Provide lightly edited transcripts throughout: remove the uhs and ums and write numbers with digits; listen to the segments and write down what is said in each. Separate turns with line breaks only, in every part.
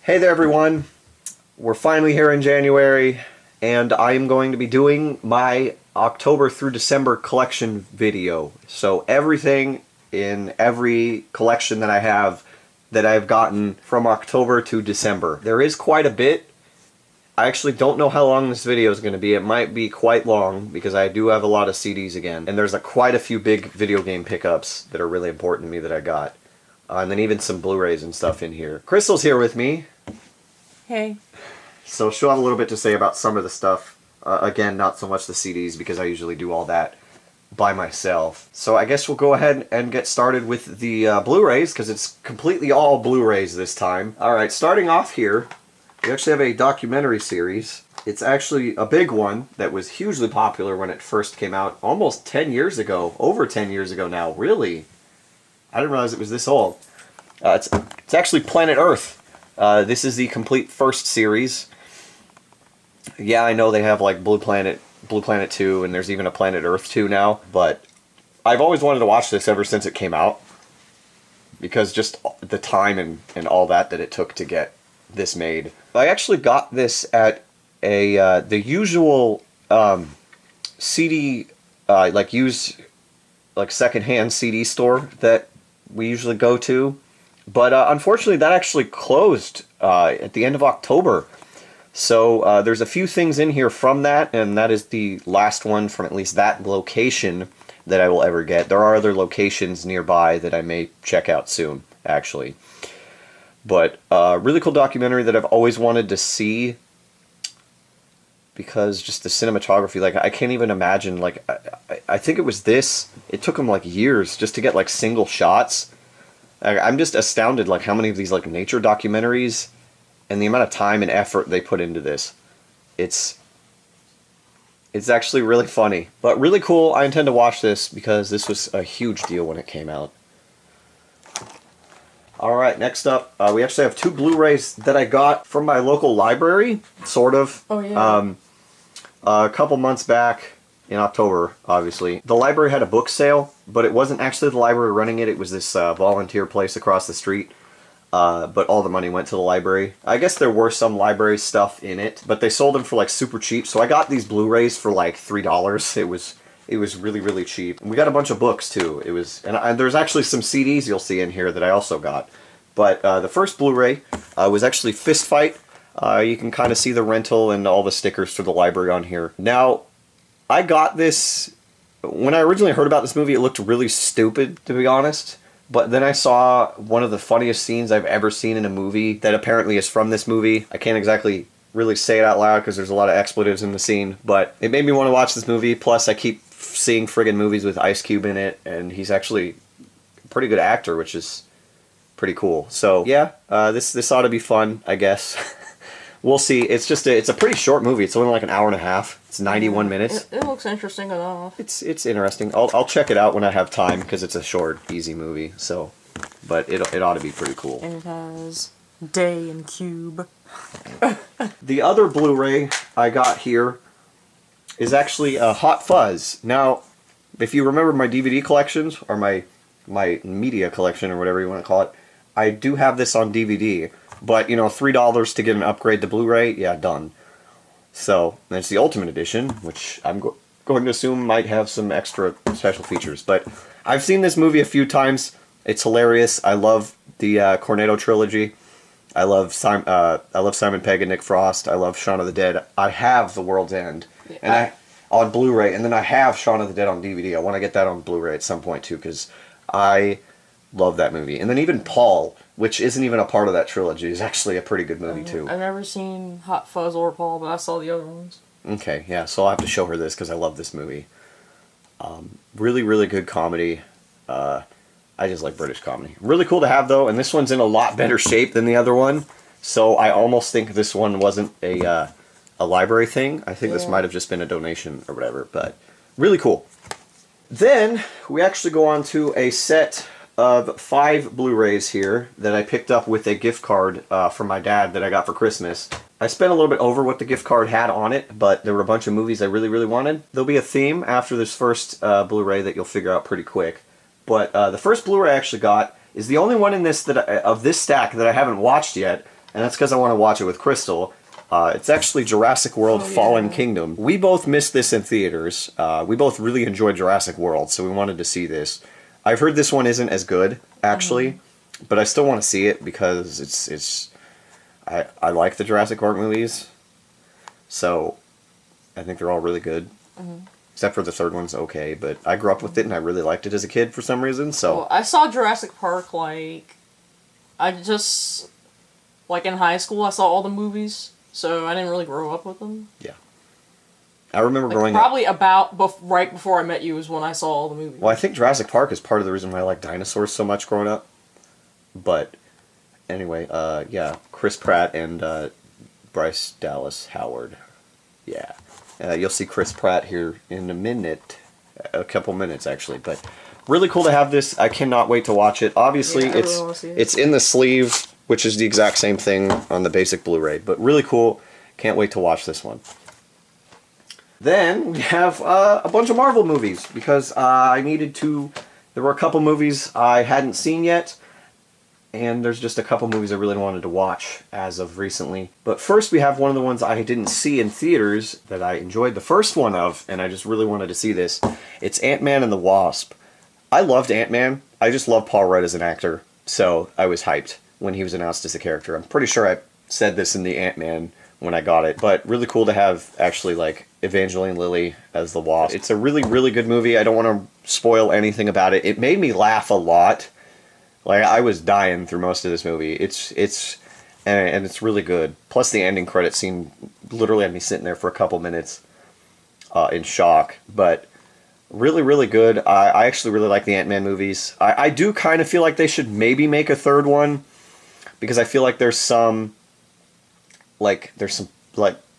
Hey there everyone, we're finally here in January and I am going to be doing my October through December collection video. So everything in every collection that I have that I've gotten from October to December. There is quite a bit. I actually don't know how long this video is going to be. It might be quite long because I do have a lot of CDs again. And there's quite a few big video game pickups that are really important to me that I got. And then even some Blu-rays and stuff in here. Crystal's here with me.
Hey.
So she'll have a little bit to say about some of the stuff. Again, not so much the CDs because I usually do all that by myself. So I guess we'll go ahead and get started with the Blu-rays because it's completely all Blu-rays this time. Alright, starting off here, we actually have a documentary series. It's actually a big one that was hugely popular when it first came out almost 10 years ago. Over 10 years ago now, really. I didn't realize it was this old. It's actually Planet Earth. This is the complete first series. Yeah, I know they have like Blue Planet 2, and there's even a Planet Earth 2 now, but I've always wanted to watch this ever since it came out. Because just the time and all that it took to get this made. I actually got this at the usual CD, secondhand CD store that we usually go to. But unfortunately, that actually closed at the end of October. So there's a few things in here from that, and that is the last one from at least that location that I will ever get. There are other locations nearby that I may check out soon, actually. But really cool documentary that I've always wanted to see because just the cinematography, like I can't even imagine, like I think it was this, it took them like years just to get like single shots. I'm just astounded like how many of these like nature documentaries and the amount of time and effort they put into this. It's actually really funny, but really cool. I intend to watch this because this was a huge deal when it came out. Alright, next up, we actually have two Blu-rays that I got from my local library, sort of.
Oh, yeah.
A couple months back, in October, obviously. The library had a book sale, but it wasn't actually the library running it. It was this volunteer place across the street. But all the money went to the library. I guess there were some library stuff in it, but they sold them for like super cheap. So I got these Blu-rays for like $3. It was really, really cheap. And we got a bunch of books too. And there's actually some CDs you'll see in here that I also got. But the first Blu-ray was actually Fist Fight. You can kind of see the rental and all the stickers for the library on here. Now, I got this, when I originally heard about this movie, it looked really stupid, to be honest. But then I saw one of the funniest scenes I've ever seen in a movie that apparently is from this movie. I can't exactly really say it out loud because there's a lot of expletives in the scene. But it made me want to watch this movie. Plus, I keep seeing friggin' movies with Ice Cube in it. And he's actually a pretty good actor, which is pretty cool. So, yeah, this ought to be fun, I guess. We'll see. It's a pretty short movie. It's only like an hour and a half. It's 91 minutes.
It looks interesting enough.
It's interesting. I'll check it out when I have time because it's a short, easy movie. So, but it ought to be pretty cool.
And it has Day and Cube.
The other Blu-ray I got here is actually Hot Fuzz. Now, if you remember my DVD collections or my media collection or whatever you want to call it, I do have this on DVD. But, you know, $3 to get an upgrade to Blu-ray, yeah, done. So, and it's the Ultimate Edition, which I'm going to assume might have some extra special features. But I've seen this movie a few times. It's hilarious. I love the Cornetto trilogy. I love Simon Pegg and Nick Frost. I love Shaun of the Dead. I have The World's End and on Blu-ray, and then I have Shaun of the Dead on DVD. I want to get that on Blu-ray at some point, too, because I love that movie. And then even Paul, which isn't even a part of that trilogy, is actually a pretty good movie, too.
I've never seen Hot Fuzz or Paul, but I saw the other ones.
Okay, yeah, so I'll have to show her this because I love this movie. Really, really good comedy. I just like British comedy. Really cool to have, though, and this one's in a lot better shape than the other one. So I almost think this one wasn't a library thing. I think this might have just been a donation or whatever, but really cool. Then we actually go on to a set of 5 Blu-rays here that I picked up with a gift card from my dad that I got for Christmas. I spent a little bit over what the gift card had on it, but there were a bunch of movies I really, really wanted. There'll be a theme after this first Blu-ray that you'll figure out pretty quick. But the first Blu-ray I actually got is the only one in this of this stack that I haven't watched yet. and that's because I want to watch it with Crystal. It's actually Jurassic World Fallen Kingdom. We both missed this in theaters. We both really enjoyed Jurassic World, so we wanted to see this. I've heard this one isn't as good, actually, but I still want to see it because I like the Jurassic Park movies, so I think they're all really good. Except for the third one's okay, but I grew up with it and I really liked it as a kid for some reason, so...
Well, I saw Jurassic Park, in high school, I saw all the movies, so I didn't really grow up with them.
Yeah. I remember growing up...
Probably right before I met you is when I saw all the movies.
Well, I think Jurassic Park is part of the reason why I like dinosaurs so much growing up. But, anyway, yeah, Chris Pratt and Bryce Dallas Howard. Yeah. You'll see Chris Pratt here in a couple minutes actually, but really cool to have this. I cannot wait to watch it. Obviously,
Yeah, I really wanna see it.
it's in the sleeve, which is the exact same thing on the basic Blu-ray, but really cool. Can't wait to watch this one. Then we have a bunch of Marvel movies because there were a couple movies I hadn't seen yet. And there's just a couple movies I really wanted to watch as of recently. But first we have one of the ones I didn't see in theaters that I enjoyed the first one of, and I just really wanted to see this. It's Ant-Man and the Wasp. I loved Ant-Man. I just love Paul Rudd as an actor, so I was hyped when he was announced as a character. I'm pretty sure I said this in the Ant-Man when I got it, but really cool to have actually Evangeline Lilly as the Wasp. It's a really, really good movie. I don't want to spoil anything about it. It made me laugh a lot. I was dying through most of this movie. It's really good. Plus the ending credit scene literally had me sitting there for a couple minutes in shock. But really, really good. I actually really like the Ant-Man movies. I do kind of feel like they should maybe make a third one because I feel like there's some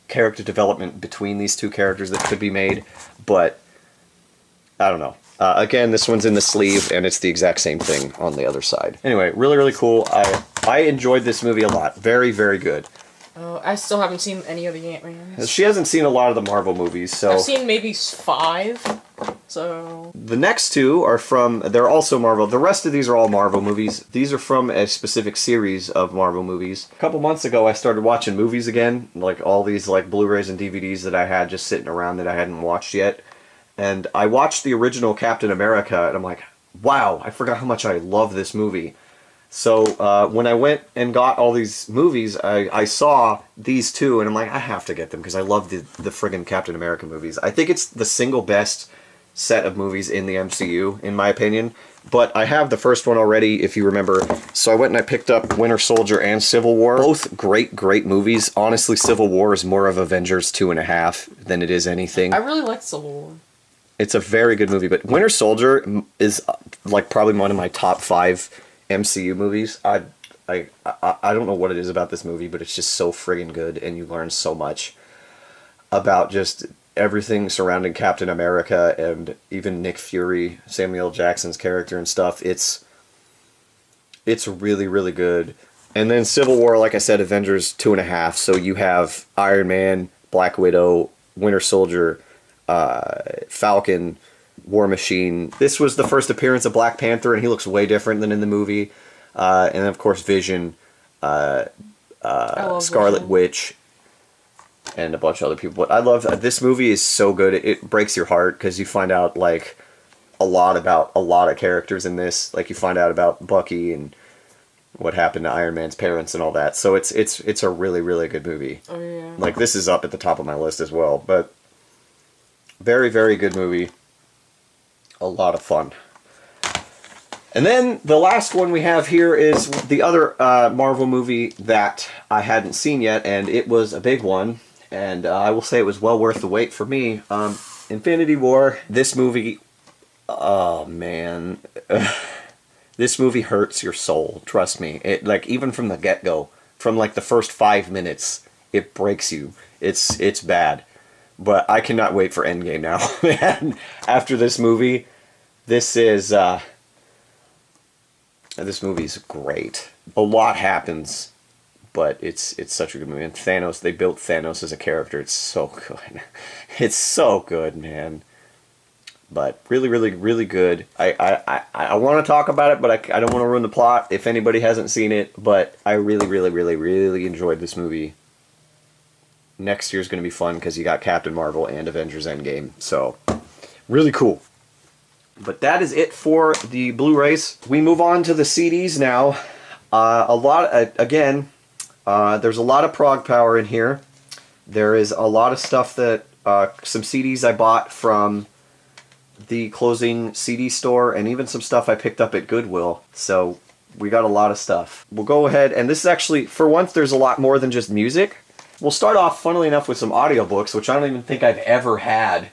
character development between these two characters that could be made. But I don't know. Again, this one's in the sleeve, and it's the exact same thing on the other side. Anyway, really, really cool. I enjoyed this movie a lot. Very, very good.
I still haven't seen any of the Ant-Mans.
She hasn't seen a lot of the Marvel movies, so...
I've seen maybe 5, so...
The next two they're also Marvel. The rest of these are all Marvel movies. These are from a specific series of Marvel movies. A couple months ago, I started watching movies again, all these Blu-rays and DVDs that I had just sitting around that I hadn't watched yet. And I watched the original Captain America, and I'm like, wow, I forgot how much I love this movie. So when I went and got all these movies, I saw these two, and I'm like, I have to get them, because I love the friggin' Captain America movies. I think it's the single best set of movies in the MCU, in my opinion. But I have the first one already, if you remember. So I went and I picked up Winter Soldier and Civil War. Both great, great movies. Honestly, Civil War is more of Avengers 2.5 than it is anything.
I really like Civil War.
It's a very good movie, but Winter Soldier is probably one of my top 5 MCU movies. I don't know what it is about this movie, but it's just so friggin' good, and you learn so much about just everything surrounding Captain America and even Nick Fury, Samuel L. Jackson's character and stuff. It's really, really good. And then Civil War, like I said, Avengers 2.5. So you have Iron Man, Black Widow, Winter Soldier, Falcon, War Machine. This was the first appearance of Black Panther, and he looks way different than in the movie. And then, of course, Vision, Scarlet
Vision.
Witch, and a bunch of other people. But I love this movie. Is so good. It breaks your heart because you find out a lot about a lot of characters in this. You find out about Bucky and what happened to Iron Man's parents and all that. So it's a really, really good movie.
Oh yeah.
This is up at the top of my list as well. But very, very good movie. A lot of fun. And then the last one we have here is the other Marvel movie that I hadn't seen yet, and it was a big one. And I will say it was well worth the wait for me. Infinity War. This movie, oh man, this movie hurts your soul. Trust me. It even from the get-go, from the first 5 minutes, it breaks you. It's bad. But I cannot wait for Endgame now, man. After this movie, this movie's great. A lot happens, but it's such a good movie. And Thanos, they built Thanos as a character. It's so good. It's so good, man. But really, really, really good. I want to talk about it, but I don't want to ruin the plot if anybody hasn't seen it. But I really, really, really, really enjoyed this movie. Next year's going to be fun because you got Captain Marvel and Avengers Endgame. So, really cool. But that is it for the Blu-rays. We move on to the CDs now. There's a lot of Prog Power in here. There is a lot of stuff that, some CDs I bought from the closing CD store, and even some stuff I picked up at Goodwill. So we got a lot of stuff. We'll go ahead, and this is actually, for once, there's a lot more than just music. We'll start off, funnily enough, with some audiobooks, which I don't even think I've ever had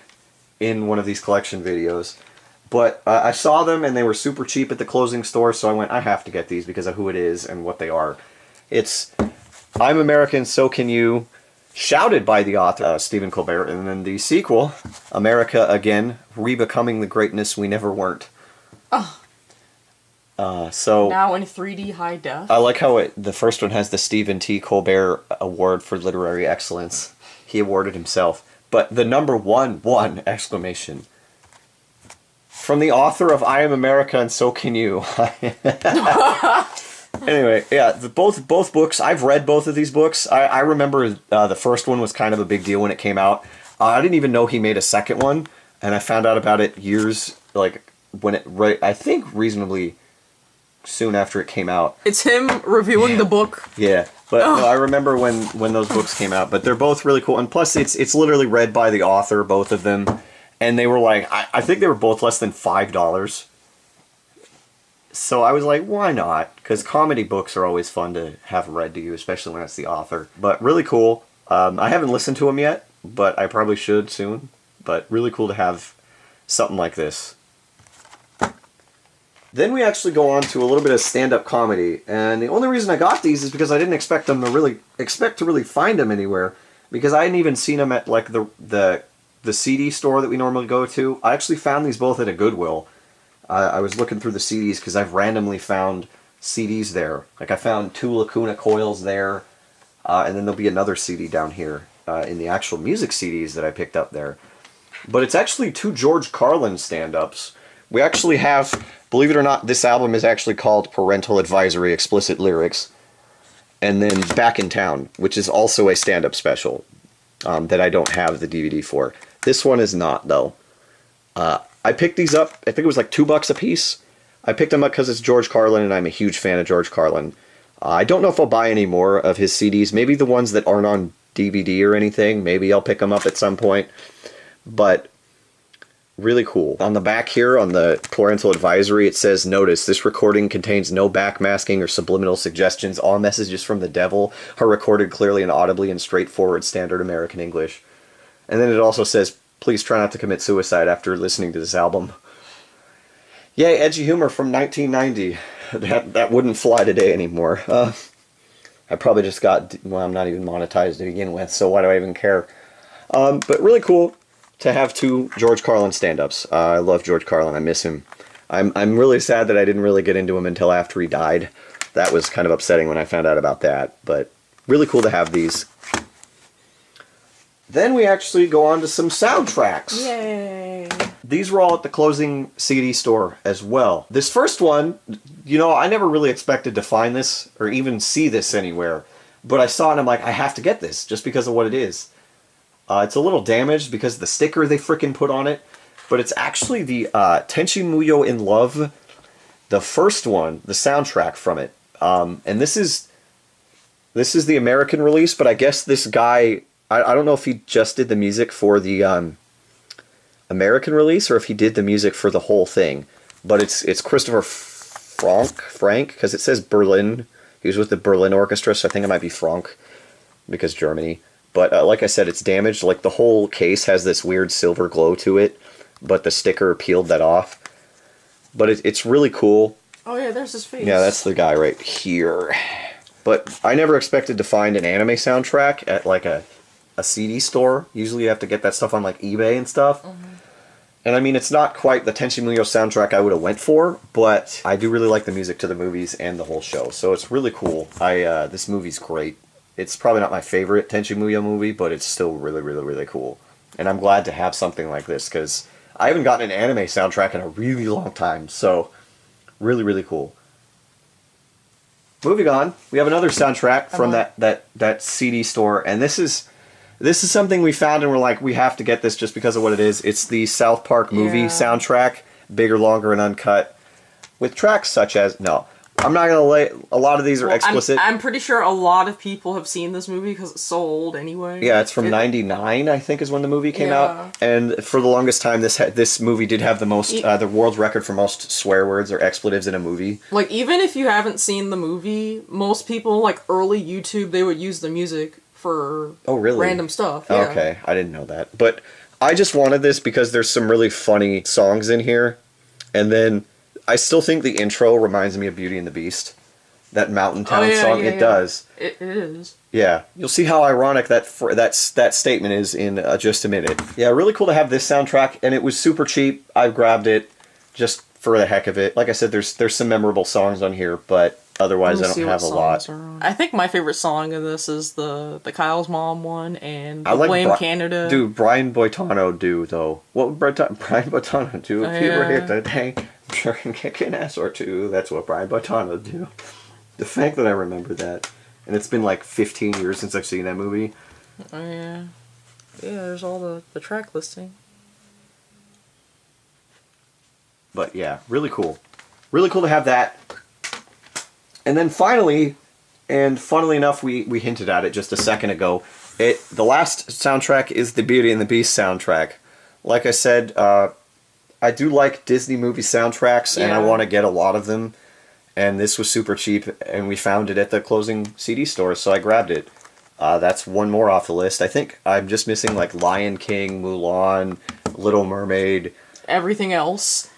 in one of these collection videos. But I saw them, and they were super cheap at the closing store, so I went, I have to get these because of who it is and what they are. It's I'm American, So Can You, shouted by the author, Stephen Colbert, and then the sequel, America Again, Rebecoming the Greatness We Never Weren't.
Oh.
So
now in 3D high def.
I like how the first one has the Stephen T. Colbert Award for Literary Excellence. He awarded himself. But the number one exclamation. From the author of I Am America and So Can You. Anyway, yeah, both books, I've read both of these books. I remember the first one was kind of a big deal when it came out. I didn't even know he made a second one, and I found out about it years, I think reasonably soon after it came out.
It's him reviewing the book.
Yeah, but no, I remember when those books came out, but they're both really cool, and plus it's literally read by the author, both of them, and they were I think they were both less than $5. So I was like, why not? Because comedy books are always fun to have read to you, especially when it's the author. But really cool. I haven't listened to them yet, but I probably should soon. But really cool to have something like this. Then we actually go on to a little bit of stand-up comedy. And the only reason I got these is because I didn't expect to really find them anywhere. Because I hadn't even seen them at like the CD store that we normally go to. I actually found these both at a Goodwill. I was looking through the CDs because I've randomly found CDs there. Like I found 2 Lacuna Coils there, and then there'll be another CD down here in the actual music CDs that I picked up there. But it's actually 2 George Carlin stand-ups. We actually have, believe it or not, this album is actually called Parental Advisory Explicit Lyrics. And then Back in Town, which is also a stand-up special that I don't have the DVD for. This one is not, though. I picked these up, I think it was like $2 a piece. I picked them up because it's George Carlin, and I'm a huge fan of George Carlin. I don't know if I'll buy any more of his CDs. Maybe the ones that aren't on DVD or anything. Maybe I'll pick them up at some point. But really cool. On the back here, on the parental advisory, it says, "Notice, this recording contains no backmasking or subliminal suggestions. All messages from the devil are recorded clearly and audibly in straightforward standard American English." And then it also says, "Please try not to commit suicide after listening to this album." Yay, edgy humor from 1990. That wouldn't fly today anymore. I probably just I'm not even monetized to begin with, so why do I even care? But really cool to have 2 George Carlin stand-ups. I love George Carlin. I miss him. I'm really sad that I didn't really get into him until after he died. That was kind of upsetting when I found out about that, but really cool to have these. Then we actually go on to some soundtracks.
Yay!
These were all at the closing CD store as well. This first one, I never really expected to find this or even see this anywhere. But I saw it and I'm like, I have to get this just because of what it is. It's a little damaged because of the sticker they frickin' put on it. But it's actually the Tenchi Muyo in Love, the first one, the soundtrack from it. And this is the American release, but I guess this guy... I don't know if he just did the music for the American release or if he did the music for the whole thing. But it's Christopher Frank, because it says Berlin. He was with the Berlin Orchestra, so I think it might be Frank, because Germany. But like I said, it's damaged. Like the whole case has this weird silver glow to it, but the sticker peeled that off. But it's really cool.
Oh yeah, there's his face.
Yeah, that's the guy right here. But I never expected to find an anime soundtrack at like a CD store. Usually you have to get that stuff on like eBay and stuff. Mm-hmm. And I mean, it's not quite the Tenchi Muyo soundtrack I would have went for, but I do really like the music to the movies and the whole show. So it's really cool. This movie's great. It's probably not my favorite Tenchi Muyo movie, but it's still really, really, really cool. And I'm glad to have something like this, because I haven't gotten an anime soundtrack in a really long time, so really, really cool. Moving on, we have another soundtrack from that CD store, and this is something we found and we're like, we have to get this just because of what it is. It's the South Park movie soundtrack, bigger, longer, and uncut, with tracks such as I'm not gonna lay. A lot of these are explicit.
I'm pretty sure a lot of people have seen this movie because it's so old anyway.
Yeah, it's from '99, I think, is when the movie came out. And for the longest time, this movie did have the most, the world's record for most swear words or expletives in a movie.
Like, even if you haven't seen the movie, most people, like, early YouTube, they would use the music for random stuff. Yeah.
Okay, I didn't know that. But I just wanted this because there's some really funny songs in here. And then I still think the intro reminds me of Beauty and the Beast. That Mountain Town song, it does.
It is.
Yeah, you'll see how ironic that statement is in just a minute. Yeah, really cool to have this soundtrack, and it was super cheap. I grabbed it just for the heck of it. Like I said, there's some memorable songs on here, but otherwise I don't have a lot.
I think my favorite song of this is the Kyle's Mom one and
I like
Blame Canada.
Dude, Brian Boitano do though. What would Brian Boitano do if he were here today? I'm sure he can kick an ass or two. That's what Brian Boitano do. The fact that I remember that, and it's been like 15 years since I've seen that movie.
Oh yeah, there's all the track listing.
But yeah, really cool to have that. And then finally, and funnily enough, we hinted at it just a second ago. The last soundtrack is the Beauty and the Beast soundtrack. Like I said, I do like Disney movie soundtracks, and I want to get a lot of them. And this was super cheap, and we found it at the closing CD store, so I grabbed it. That's one more off the list. I think I'm just missing like Lion King, Mulan, Little Mermaid.
Everything else.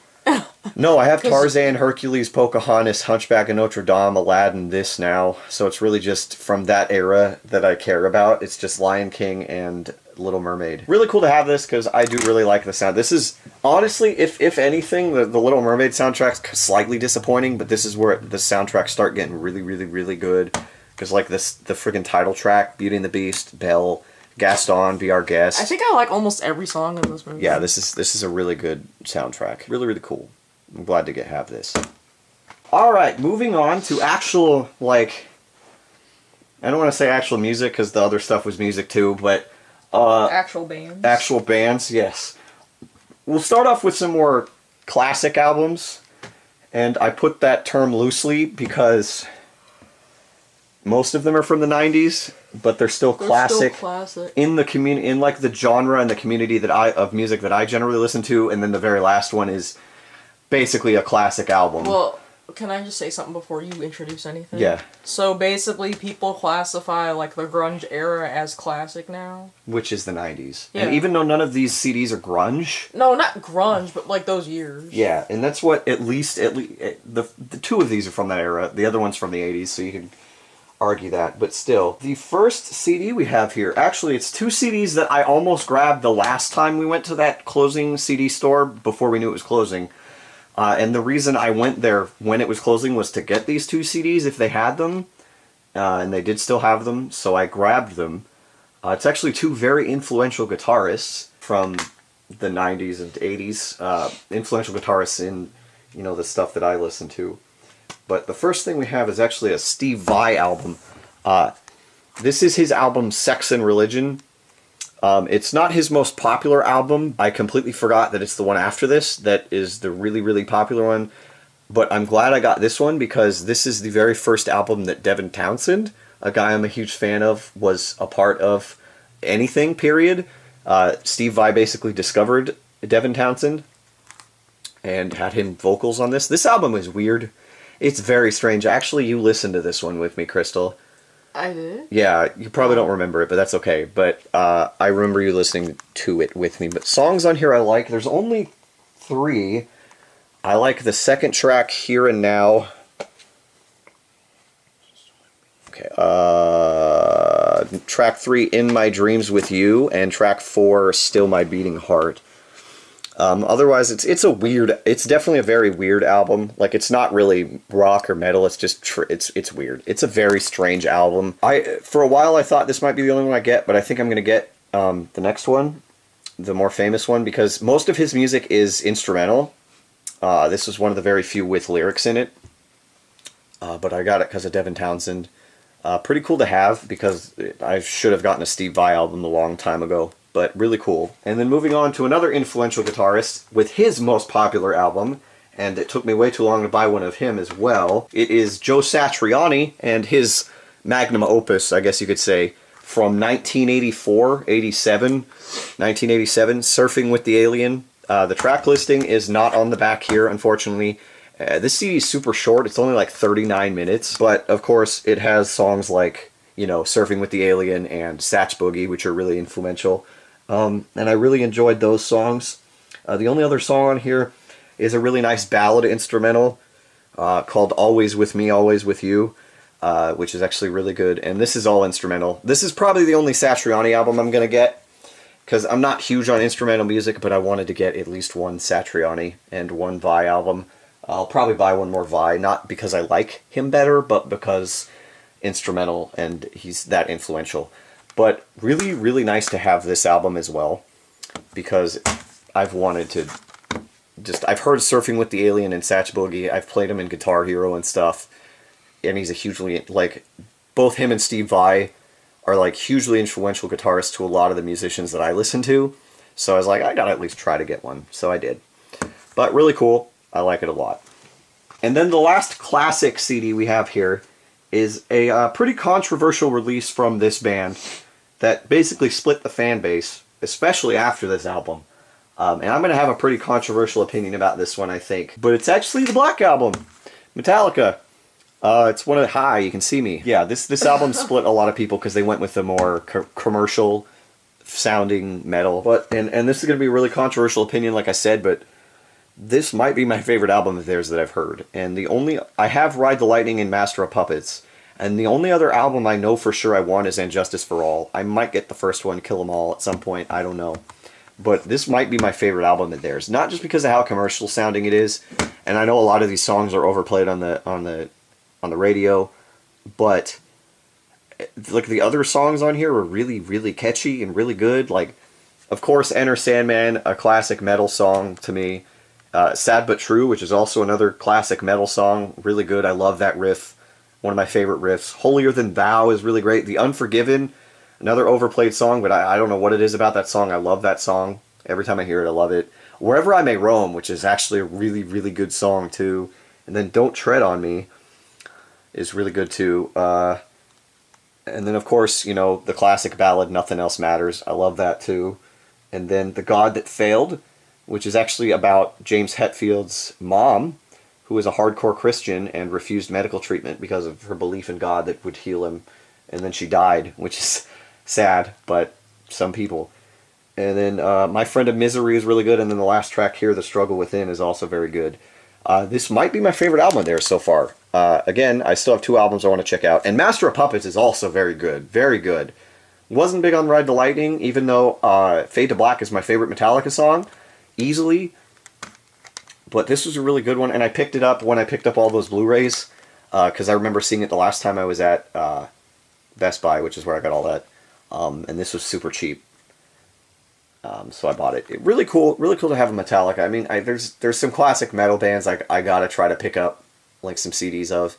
No, I have Tarzan, Hercules, Pocahontas, Hunchback of Notre Dame, Aladdin, this now. So it's really just from that era that I care about. It's just Lion King and Little Mermaid. Really cool to have this because I do really like the sound. This is, honestly, if anything, the Little Mermaid soundtrack's slightly disappointing, but this is where the soundtracks start getting really, really, really good. Because like the friggin' title track, Beauty and the Beast, Belle, Gaston, Be Our Guest.
I think I like almost every song in this movie.
Yeah, this is a really good soundtrack. Really, really cool. I'm glad to have this. Alright, moving on to actual, like, I don't want to say actual music because the other stuff was music too, but
actual bands.
Actual bands, yes. We'll start off with some more classic albums, and I put that term loosely because most of them are from the 90s, but they're still classic. In the community, in like the genre and the community of music that I generally listen to, and then the very last one is basically a classic album.
Well, can I just say something before you introduce anything?
Yeah.
So basically, people classify like the grunge era as classic now,
which is the 90s.
Yeah.
And even though none of these CDs are grunge.
No, not grunge, but like those years.
Yeah, and that's what at least the two of these are from that era. The other one's from the 80s, so you can argue that, but still. The first CD we have here, actually it's two CDs that I almost grabbed the last time we went to that closing CD store before we knew it was closing. And the reason I went there when it was closing was to get these two CDs if they had them, and they did still have them, so I grabbed them. It's actually two very influential guitarists from the 90s and 80s, influential guitarists in, the stuff that I listen to. But the first thing we have is actually a Steve Vai album. This is his album Sex and Religion. It's not his most popular album. I completely forgot that it's the one after this that is the really, really popular one. But I'm glad I got this one because this is the very first album that Devin Townsend, a guy I'm a huge fan of, was a part of anything, period. Steve Vai basically discovered Devin Townsend and had him vocals on this. This album is weird. It's very strange. Actually, you listened to this one with me, Crystal.
I did?
Yeah, you probably don't remember it, but that's okay. But I remember you listening to it with me. But songs on here I like. There's only 3. I like the second track, Here and Now. Okay. Track 3, In My Dreams with You. And track 4, Still My Beating Heart. Otherwise, it's definitely a very weird album. Like, it's not really rock or metal, it's just, it's weird. It's a very strange album. For a while I thought this might be the only one I get, but I think I'm going to get the next one. the more famous one, because most of his music is instrumental. This was one of the very few with lyrics in it. But I got it because of Devin Townsend. Pretty cool to have, because I should have gotten a Steve Vai album a long time ago. But really cool. And then moving on to another influential guitarist with his most popular album, and it took me way too long to buy one of him as well. It is Joe Satriani and his magnum opus, I guess you could say, from 1987, Surfing with the Alien. The track listing is not on the back here, unfortunately. This CD is super short. It's only like 39 minutes. But, of course, it has songs like, you know, Surfing with the Alien and Satch Boogie, which are really influential. And I really enjoyed those songs. The only other song on here is a really nice ballad instrumental called Always With Me, Always With You, which is actually really good. And this is all instrumental. This is probably the only Satriani album I'm going to get, because I'm not huge on instrumental music, but I wanted to get at least one Satriani and one Vai album. I'll probably buy one more Vai, not because I like him better, but because instrumental and he's that influential. But really, really nice to have this album as well, because I've wanted to I've heard Surfing with the Alien and Satch Boogie. I've played him in Guitar Hero and stuff, and he's a hugely, like, both him and Steve Vai are like hugely influential guitarists to a lot of the musicians that I listen to. So I was like, I gotta at least try to get one. So I did. But really cool. I like it a lot. And then the last classic CD we have here is a pretty controversial release from this band that basically split the fan base, especially after this album. And I'm going to have a pretty controversial opinion about this one, I think. But it's actually the Black Album, Metallica. It's one of the... Hi, you can see me. Yeah, this album split a lot of people because they went with the more commercial sounding metal. And this is going to be a really controversial opinion, like I said, but this might be my favorite album of theirs that I've heard. And I have Ride the Lightning and Master of Puppets. And the only other album I know for sure I want is And Justice for All. I might get the first one, Kill 'Em All, at some point. I don't know. But this might be my favorite album of theirs. Not just because of how commercial sounding it is, and I know a lot of these songs are overplayed on the radio, but like the other songs on here are really, really catchy and really good. Like, of course, Enter Sandman, a classic metal song to me. Sad But True, which is also another classic metal song, really good. I love that riff. One of my favorite riffs. Holier Than Thou is really great. The Unforgiven, another overplayed song, but I don't know what it is about that song. I love that song. Every time I hear it, I love it. Wherever I May Roam, which is actually a really, really good song, too. And then Don't Tread on Me is really good, too. And then, of course, you know, the classic ballad, Nothing Else Matters. I love that, too. And then The God That Failed, which is actually about James Hetfield's mom, who was a hardcore Christian and refused medical treatment because of her belief in God that would heal him. And then she died, which is sad, but some people. And then My Friend of Misery is really good, and then the last track here, The Struggle Within, is also very good. This might be my favorite album of theirs so far. Again, I still have 2 albums I want to check out. And Master of Puppets is also very good. Very good. Wasn't big on Ride the Lightning, even though Fade to Black is my favorite Metallica song. Easily. But this was a really good one, and I picked it up when I picked up all those Blu-rays, because I remember seeing it the last time I was at Best Buy, which is where I got all that. And this was super cheap. So I bought it. Really cool to have a Metallica. I mean, there's some classic metal bands I gotta try to pick up, like, some CDs of.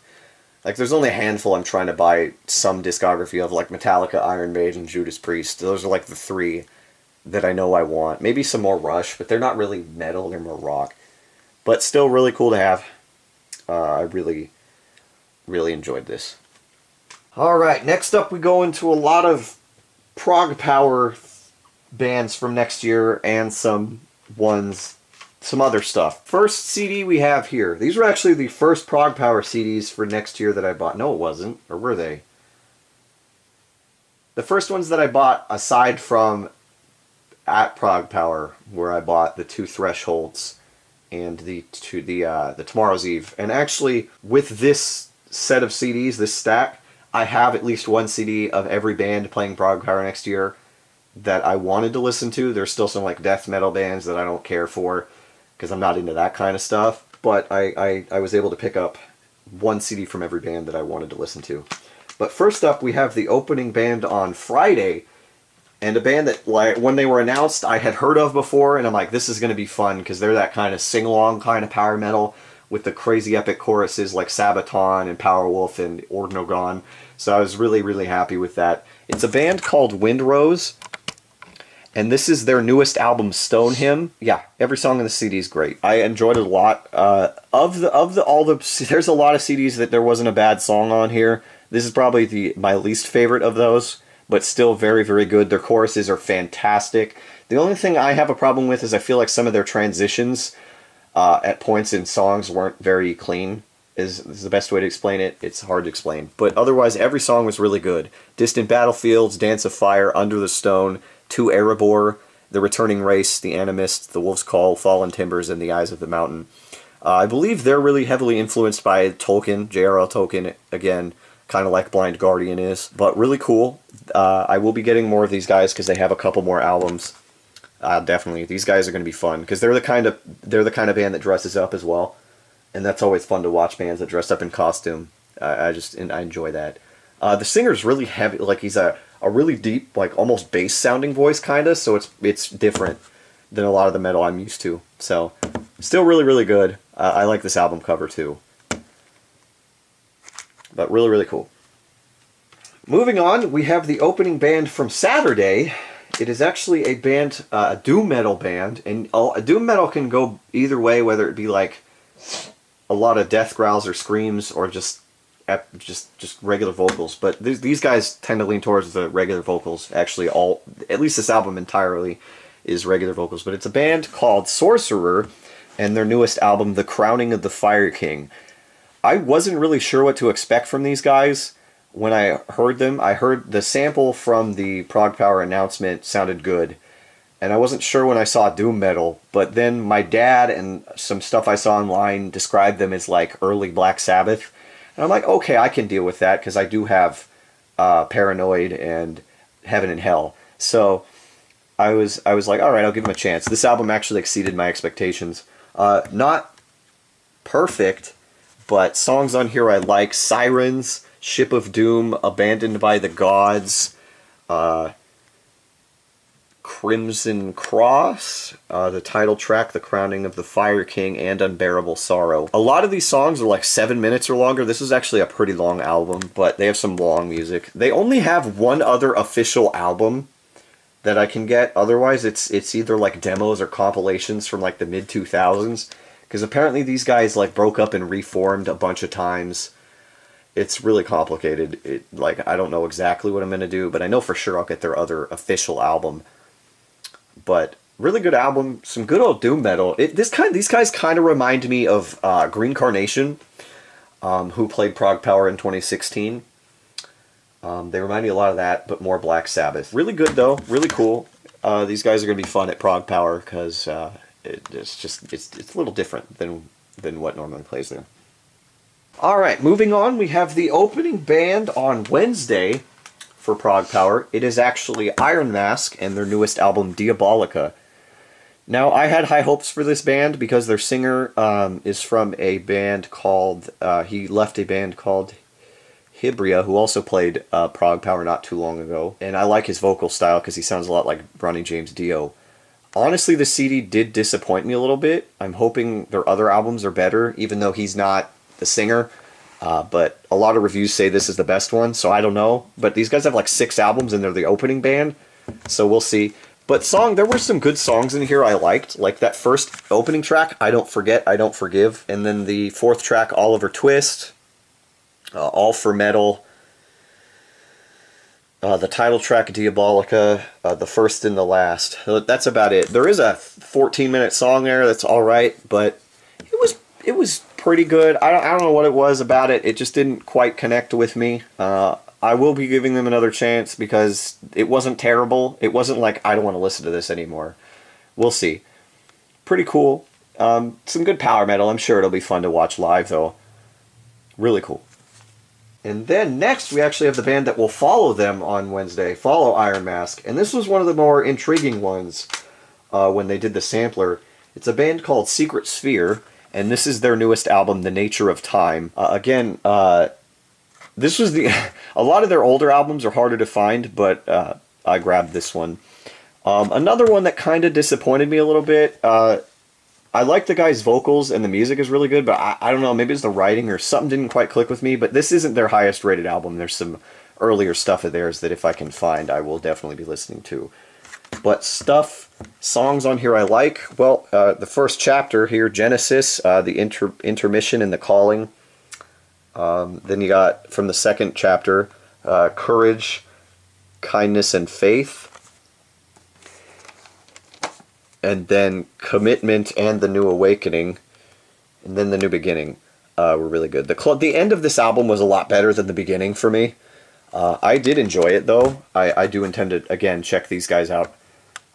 Like, there's only a handful I'm trying to buy some discography of, like Metallica, Iron Maiden, Judas Priest. Those are, like, the 3 that I know I want. Maybe some more Rush, but they're not really metal, they're more rock. But still really cool to have. I really, really enjoyed this. Alright, next up we go into a lot of prog power bands from next year and some other stuff. First CD we have here. These were actually the first prog power CDs for next year that I bought. No, it wasn't. Or were they? The first ones that I bought, aside from at Prog Power, where I bought the 2 Thresholds and the Tomorrow's Eve. And actually, with this set of CDs, this stack, I have at least 1 CD of every band playing Prog Power next year that I wanted to listen to. There's still some, like, death metal bands that I don't care for, because I'm not into that kind of stuff. But I was able to pick up 1 CD from every band that I wanted to listen to. But first up, we have the opening band on Friday, And a band that, like, when they were announced, I had heard of before, and I'm like, this is going to be fun, because they're that kind of sing-along kind of power metal with the crazy epic choruses like Sabaton and Powerwolf and Ordnogon. So I was really, really happy with that. It's a band called Windrose, and this is their newest album, Stone Hymn. Yeah, every song on the CD is great. I enjoyed it a lot. There's a lot of CDs that there wasn't a bad song on here. This is probably my least favorite of those, but still very, very good. Their choruses are fantastic. The only thing I have a problem with is I feel like some of their transitions at points in songs weren't very clean, is the best way to explain it. It's hard to explain. But otherwise, every song was really good. Distant Battlefields, Dance of Fire, Under the Stone, To Erebor, The Returning Race, The Animist, The Wolf's Call, Fallen Timbers, and The Eyes of the Mountain. I believe they're really heavily influenced by Tolkien, J.R.R. Tolkien, again, kind of like Blind Guardian is. But really cool. I will be getting more of these guys because they have a couple more albums. Definitely, these guys are going to be fun because they're the kind of band that dresses up as well, and that's always fun to watch bands that dress up in costume. I enjoy that. The singer's really heavy, like he's a really deep, like almost bass sounding voice kind of, so it's different than a lot of the metal I'm used to. So still really, really good. I like this album cover too, but really, really cool. Moving on, we have the opening band from Saturday. It is actually a band, a doom metal band, and a doom metal can go either way, whether it be like a lot of death growls or screams, or just regular vocals. But these guys tend to lean towards the regular vocals. Actually, at least this album entirely is regular vocals. But it's a band called Sorcerer, and their newest album, The Crowning of the Fire King. I wasn't really sure what to expect from these guys. When I heard them, I heard the sample from the Prog Power announcement sounded good. And I wasn't sure when I saw doom metal, but then my dad and some stuff I saw online described them as like early Black Sabbath. And I'm like, okay, I can deal with that because I do have Paranoid and Heaven and Hell. So I was like, all right, I'll give them a chance. This album actually exceeded my expectations. Not perfect, but songs on here I like. Sirens, Ship of Doom, Abandoned by the Gods, Crimson Cross, the title track, The Crowning of the Fire King, and Unbearable Sorrow. A lot of these songs are like 7 minutes or longer. This is actually a pretty long album, but they have some long music. They only have one other official album that I can get. Otherwise, it's either like demos or compilations from like the mid-2000s. Because apparently these guys like broke up and reformed a bunch of times. It's really complicated. I don't know exactly what I'm going to do, but I know for sure I'll get their other official album. But really good album, some good old doom metal. These guys kind of remind me of Green Carnation, who played Prog Power in 2016. They remind me a lot of that, but more Black Sabbath. Really good though, really cool. These guys are going to be fun at Prog Power because it's a little different than what normally plays there. Alright, moving on, we have the opening band on Wednesday for Prog Power. It is actually Iron Mask and their newest album, Diabolica. Now, I had high hopes for this band because their singer is from a band called, he left a band called Hybria, who also played Prog Power not too long ago. And I like his vocal style because he sounds a lot like Ronnie James Dio. Honestly, the CD did disappoint me a little bit. I'm hoping their other albums are better, even though he's not the singer, but a lot of reviews say this is the best one, so I don't know. But these guys have like 6 albums and they're the opening band, so we'll see. But there were some good songs in here I liked, like that first opening track, I Don't Forget, I Don't Forgive, and then the 4th track, Oliver Twist, All for Metal, the title track, Diabolica, the first and the last. That's about it. There is a 14-minute song there that's alright, but it was pretty good. I don't know what it was about it. It just didn't quite connect with me. I will be giving them another chance because it wasn't terrible. It wasn't like, I don't want to listen to this anymore. We'll see. Pretty cool. Some good power metal. I'm sure it'll be fun to watch live, though. Really cool. And then next, we actually have the band that will follow them on Wednesday, follow Iron Mask. And this was one of the more intriguing ones when they did the sampler. It's a band called Secret Sphere. And this is their newest album, The Nature of Time. This was a lot of their older albums are harder to find, but I grabbed this one. Another one that kind of disappointed me a little bit. I like the guy's vocals and the music is really good, but I don't know, maybe it's the writing or something didn't quite click with me, but this isn't their highest rated album. There's some earlier stuff of theirs that if I can find, I will definitely be listening to. But songs on here I like. Well, the first chapter here, Genesis, the intermission and the calling. Then you got from the second chapter, Courage, Kindness, and Faith. And then Commitment and the New Awakening. And then the New Beginning were really good. The end of this album was a lot better than the beginning for me. I did enjoy it, though. I do intend to, again, check these guys out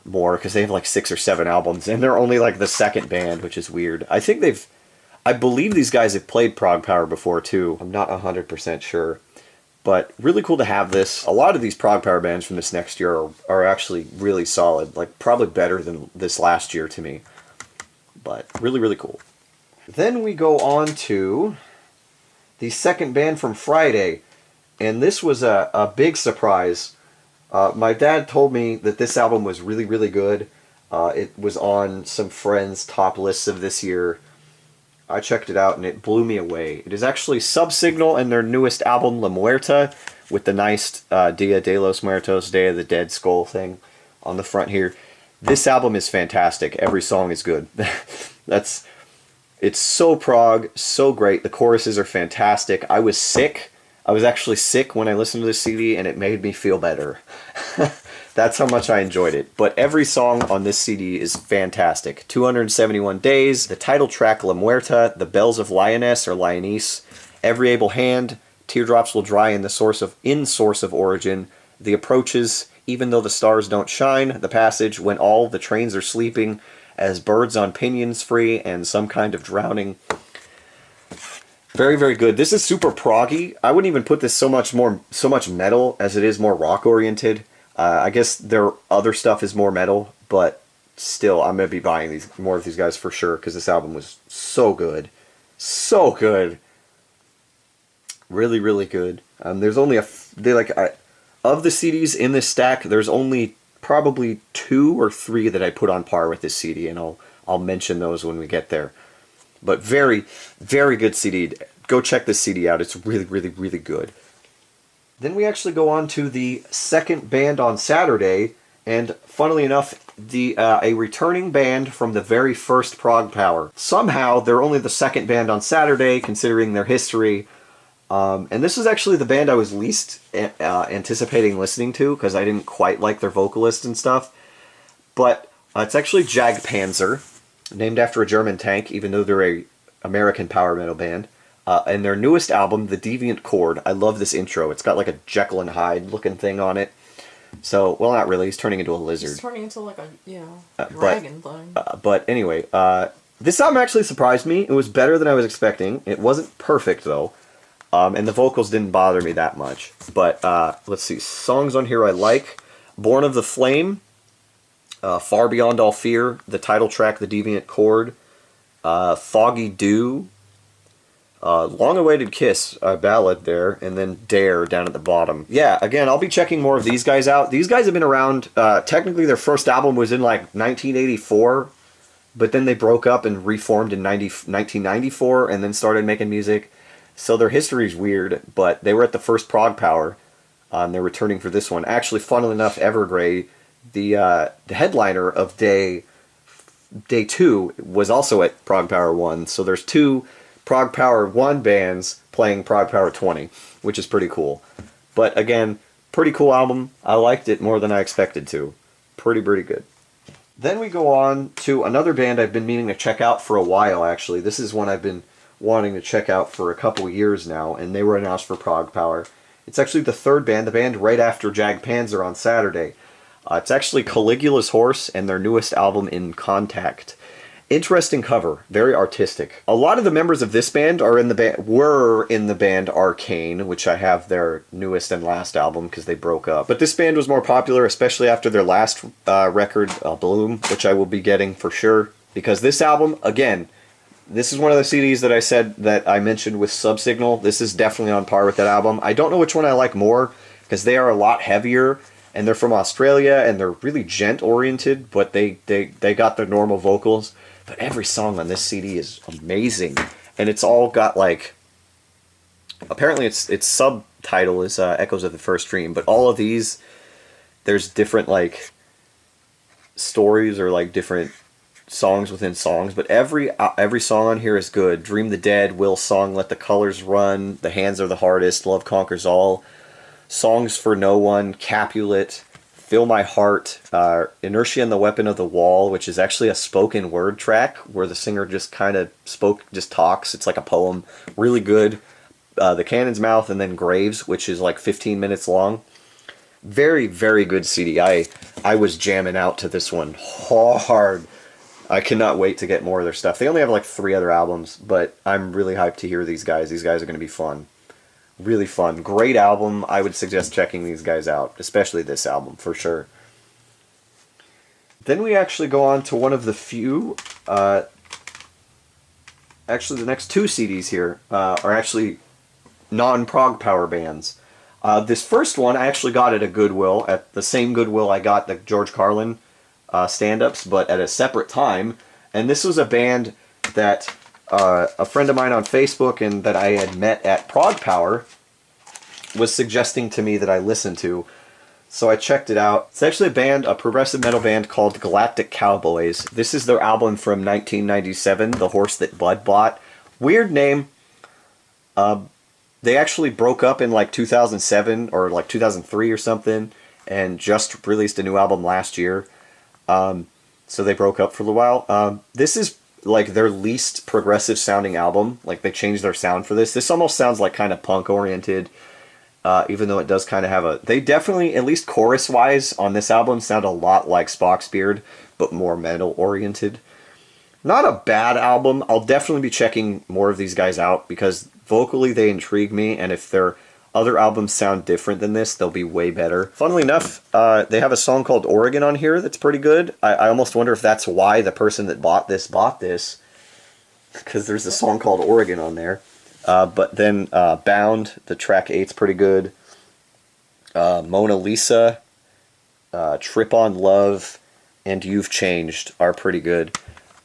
more, because they have like 6 or 7 albums, and they're only like the second band, which is weird. I believe these guys have played Prog Power before, too. I'm not 100% sure. But really cool to have this. A lot of these Prog Power bands from this next year are actually really solid. Like, probably better than this last year to me. But really, really cool. Then we go on to the second band from Friday. And this was a big surprise. My dad told me that this album was really, really good. It was on some friends' top lists of this year. I checked it out and it blew me away. It is actually Subsignal and their newest album, La Muerta, with the nice Dia de los Muertos, Day of the Dead skull thing on the front here. This album is fantastic. Every song is good. It's so prog, so great. The choruses are fantastic. I was sick. I was actually sick when I listened to this CD, and it made me feel better. That's how much I enjoyed it. But every song on this CD is fantastic. 271 Days, the title track La Muerta, The Bells of Lioness or Lioness, Every Able Hand, Teardrops Will Dry in Source of Origin, The Approaches, Even Though the Stars Don't Shine, The Passage, When All the Trains Are Sleeping, As Birds on Pinions Free, and Some Kind of Drowning. Very, very good. This is super proggy. I wouldn't even put this so much metal as it is more rock oriented. I guess their other stuff is more metal, but still, I'm gonna be buying more of these guys for sure, because this album was so good, so good, really, really good. There's only of the CDs in this stack, there's only probably 2 or 3 that I put on par with this CD, and I'll mention those when we get there. But very, very good CD. Go check this CD out. It's really, really, really good. Then we actually go on to the second band on Saturday, and funnily enough, a returning band from the very first Prog Power. Somehow, they're only the second band on Saturday, considering their history. And this is actually the band I was least anticipating listening to, because I didn't quite like their vocalist and stuff. But it's actually Jagdpanzer, named after a German tank, even though they're a American power metal band. And their newest album, The Deviant Chord. I love this intro. It's got like a Jekyll and Hyde looking thing on it. So, well, not really. He's turning into a lizard. He's
turning into like a dragon thing.
But anyway, this album actually surprised me. It was better than I was expecting. It wasn't perfect, though. And the vocals didn't bother me that much. But let's see. Songs on here I like. Born of the Flame. Far Beyond All Fear. The title track, The Deviant Chord. Foggy Dew. Long Awaited Kiss, a ballad there, and then Dare down at the bottom. Yeah, again, I'll be checking more of these guys out. These guys have been around, technically their first album was in like 1984, but then they broke up and reformed in 1994 and then started making music. So their history's weird, but they were at the first Prog Power, and they're returning for this one. Actually, funnily enough, Evergrey, the headliner of Day 2, was also at Prog Power 1, so there's 2 Prog Power 1 bands playing Prog Power 20, which is pretty cool. But again, pretty cool album. I liked it more than I expected to. Pretty good. Then we go on to another band I've been meaning to check out for a while, actually. This is one I've been wanting to check out for a couple years now, and they were announced for Prog Power. It's actually the third band, the band right after Jagdpanzer on Saturday. It's actually Caligula's Horse and their newest album, In Contact. Interesting cover, very artistic. A lot of the members of this band were in the band Arcane, which I have their newest and last album because they broke up. But this band was more popular, especially after their last record, Bloom, which I will be getting for sure. Because this album, again, this is one of the CDs that I said that I mentioned with Subsignal. This is definitely on par with that album. I don't know which one I like more because they are a lot heavier. and they're from Australia, and they're really gent oriented, but they got their normal vocals. But every song on this CD is amazing, and it's all got like, apparently its subtitle is Echoes of the First Dream, but all of these, there's different like stories or like different songs within songs, but every song on here is good. Dream the Dead, Will Song, Let the Colors Run, The Hands Are the Hardest, Love Conquers All, Songs for No One, Capulet, Fill My Heart, Inertia and the Weapon of the Wall, which is actually a spoken word track where the singer just kind of just talks. It's like a poem. Really good. The Cannon's Mouth, and then Graves, which is like 15 minutes long. Very, very good CD. I was jamming out to this one hard. I cannot wait to get more of their stuff. They only have like 3 other albums, but I'm really hyped to hear these guys. These guys are going to be fun. Really fun. Great album. I would suggest checking these guys out, especially this album, for sure. Then we actually go on to one of the few... actually, the next 2 CDs here are actually non-prog power bands. This first one I actually got at a Goodwill, at the same Goodwill I got the George Carlin stand-ups, but at a separate time. And this was a band that a friend of mine on Facebook and that I had met at Prog Power was suggesting to me that I listen to. So I checked it out. It's actually a progressive metal band called Galactic Cowboys. This is their album from 1997, The Horse That Bud Bought. Weird name. They actually broke up in like 2007 or like 2003 or something, and just released a new album last year. So they broke up for a little while. This is like their least progressive sounding album. Like they changed their sound for this. This almost sounds like kind of punk oriented, even though it does kind of have a... They definitely, at least chorus wise on this album, sound a lot like Spock's Beard, but more metal oriented. Not a bad album. I'll definitely be checking more of these guys out because vocally they intrigue me, and if their other albums sound different than this, they'll be way better. Funnily enough, they have a song called Oregon on here that's pretty good. I almost wonder if that's why the person that bought this, because there's a song called Oregon on there. But then Bound, the track 8's pretty good. Mona Lisa, Trip on Love, and You've Changed are pretty good.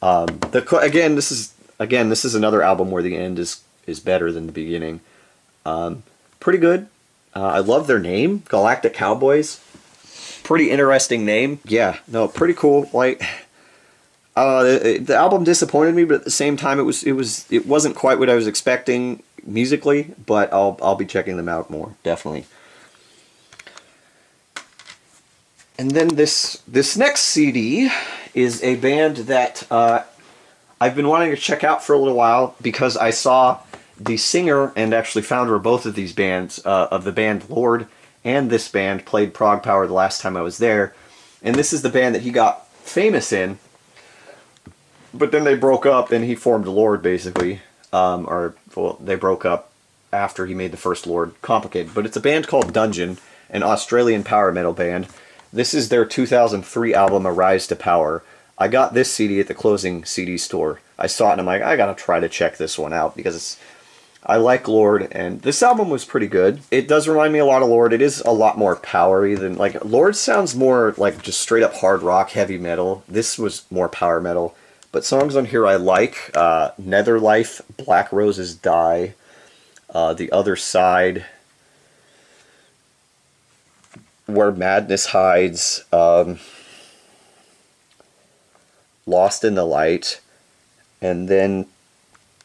Again, this is another album where the end is better than the beginning. Pretty good. I love their name, Galactic Cowboys. Pretty interesting name. Yeah, no, pretty cool. Like, the album disappointed me, but at the same time, it wasn't quite what I was expecting musically. But I'll be checking them out more, definitely. And then this next CD is a band that I've been wanting to check out for a little while because I saw the singer and actually founder of both of these bands, of the band Lord and this band, played Prog Power the last time I was there. And this is the band that he got famous in. But then they broke up and he formed Lord, basically. They broke up after he made the first Lord. Complicated. But it's a band called Dungeon, an Australian power metal band. This is their 2003 album, Arise to Power. I got this CD at the closing CD store. I saw it and I'm like, I gotta try to check this one out because I like Lord, and this album was pretty good. It does remind me a lot of Lord. It is a lot more powery than, like, Lord sounds more like just straight up hard rock, heavy metal. This was more power metal. But songs on here I like, Netherlife, Black Roses Die, The Other Side, Where Madness Hides, Lost in the Light, and then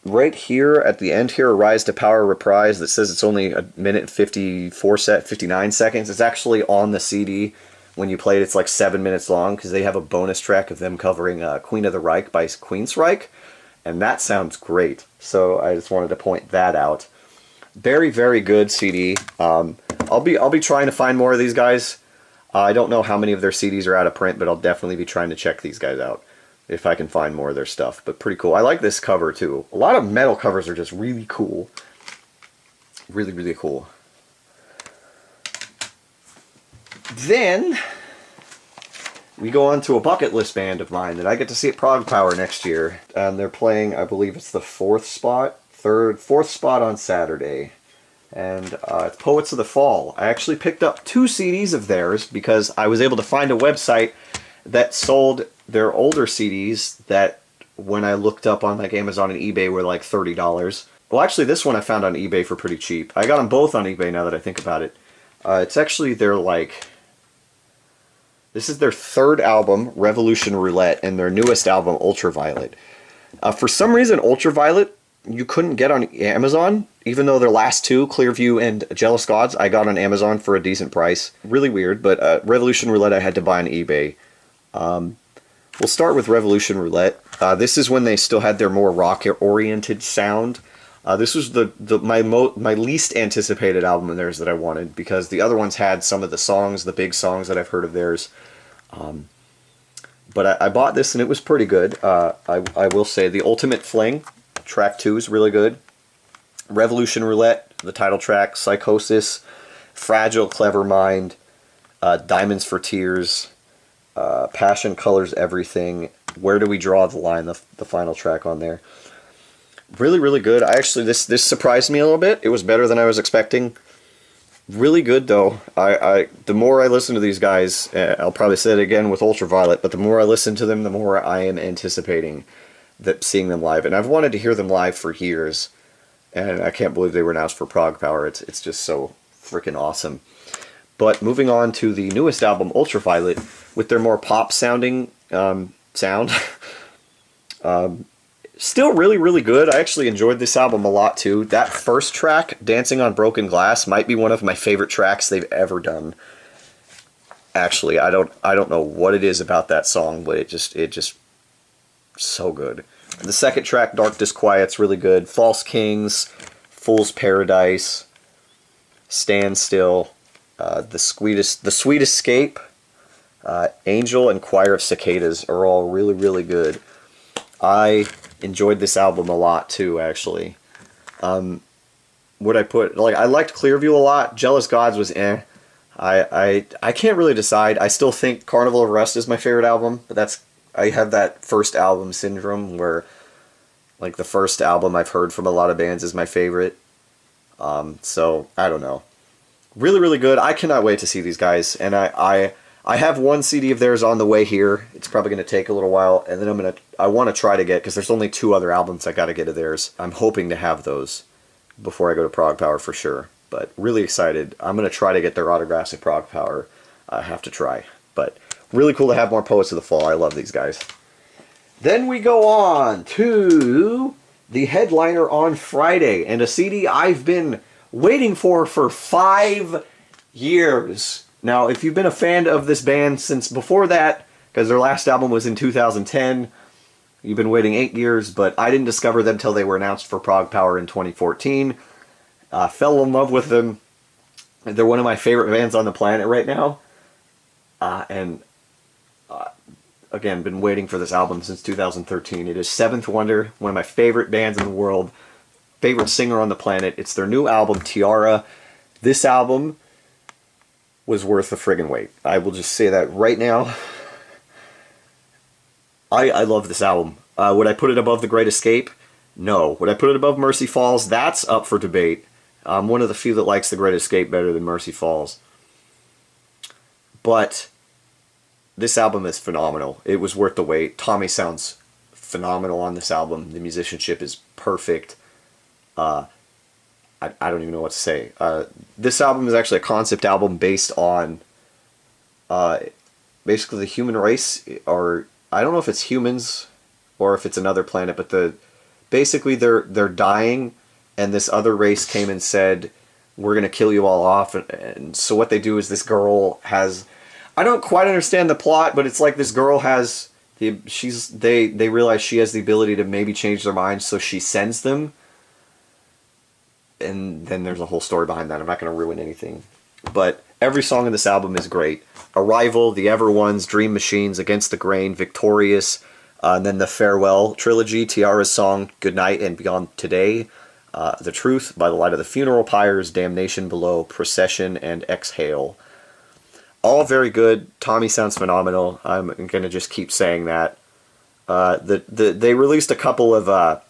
right here at the end here, Rise to Power Reprise that says it's only a minute 59 seconds. It's actually on the CD. When you play it, it's like 7 minutes long because they have a bonus track of them covering Queen of the Reich by Queensryche, and that sounds great. So I just wanted to point that out. Very, very good CD. I'll be trying to find more of these guys. I don't know how many of their CDs are out of print, but I'll definitely be trying to check these guys out if I can find more of their stuff. But pretty cool. I like this cover too. A lot of metal covers are just really cool. Really, really cool. Then we go on to a bucket list band of mine that I get to see at Prog Power next year. And they're playing, I believe it's the fourth spot on Saturday. and it's Poets of the Fall. I actually picked up 2 CDs of theirs because I was able to find a website that sold their older CDs that, when I looked up on like Amazon and eBay, were like $30. Well, actually, this one I found on eBay for pretty cheap. I got them both on eBay now that I think about it. It's actually their this is their 3rd album, Revolution Roulette, and their newest album, Ultraviolet. For some reason, Ultraviolet you couldn't get on Amazon, even though their last 2, Clearview and Jealous Gods, I got on Amazon for a decent price. Really weird, but Revolution Roulette I had to buy on eBay. We'll start with Revolution Roulette. This is when they still had their more rock-oriented sound. This was my least anticipated album of theirs that I wanted, because the other ones had some of the songs, the big songs that I've heard of theirs. But I bought this and it was pretty good. I will say The Ultimate Fling, track 2 is really good. Revolution Roulette, the title track, Psychosis, Fragile, Clever Mind, Diamonds for Tears, Passion Colors Everything, Where Do We Draw the Line, the final track on there. Really, really good. This surprised me a little bit. It was better than I was expecting. Really good, though. The more I listen to these guys, I'll probably say it again with Ultraviolet, but the more I listen to them, the more I am anticipating seeing them live. And I've wanted to hear them live for years, and I can't believe they were announced for Prog Power. It's just so freaking awesome. But moving on to the newest album, Ultraviolet, with their more pop-sounding sound. Still really, really good. I actually enjoyed this album a lot, too. That first track, Dancing on Broken Glass, might be one of my favorite tracks they've ever done. Actually, I don't know what it is about that song, but it just so good. The second track, Dark Disquiet's really good. False Kings, Fool's Paradise, Stand Still, The Sweet Escape, Angel, and Choir of Cicadas are all really, really good. I enjoyed this album a lot too, actually. Would I put, I liked Clearview a lot. Jealous Gods was eh. I can't really decide. I still think Carnival of Rust is my favorite album, but I have that first album syndrome where the first album I've heard from a lot of bands is my favorite. So I don't know. Really, really good. I cannot wait to see these guys, and I have 1 CD of theirs on the way here. It's probably going to take a little while, and then I want to try to get, because there's only 2 other albums I got to get of theirs. I'm hoping to have those before I go to Prog Power for sure. But really excited. I'm going to try to get their autographs at Prog Power. I have to try. But really cool to have more Poets of the Fall. I love these guys. Then we go on to the headliner on Friday, and a CD I've been waiting for 5 years. Now, if you've been a fan of this band since before that, because their last album was in 2010, you've been waiting 8 years, but I didn't discover them till they were announced for Prog Power in 2014. Fell in love with them. They're one of my favorite bands on the planet right now. Again, been waiting for this album since 2013. It is Seventh Wonder, one of my favorite bands in the world, favorite singer on the planet. It's their new album, Tiara. This album was worth the friggin' wait. I will just say that right now. I love this album. Would I put it above The Great Escape? No. Would I put it above Mercy Falls? That's up for debate. I'm one of the few that likes The Great Escape better than Mercy Falls. But this album is phenomenal. It was worth the wait. Tommy sounds phenomenal on this album. The musicianship is perfect. I don't even know what to say. This album is actually a concept album based on basically the human race, or I don't know if it's humans or if it's another planet, but basically they're dying, and this other race came and said, we're going to kill you all off. And so what they do is this girl has, I don't quite understand the plot, but it's like this girl has, they realize she has the ability to maybe change their minds, so she sends them. And then there's a whole story behind that. I'm not going to ruin anything. But every song in this album is great. Arrival, The Ever Ones, Dream Machines, Against the Grain, Victorious, and then the Farewell trilogy, Tiara's song, Goodnight and Beyond Today, The Truth, By the Light of the Funeral Pyres, Damnation Below, Procession, and Exhale. All very good. Tommy sounds phenomenal. I'm going to just keep saying that. They released a couple of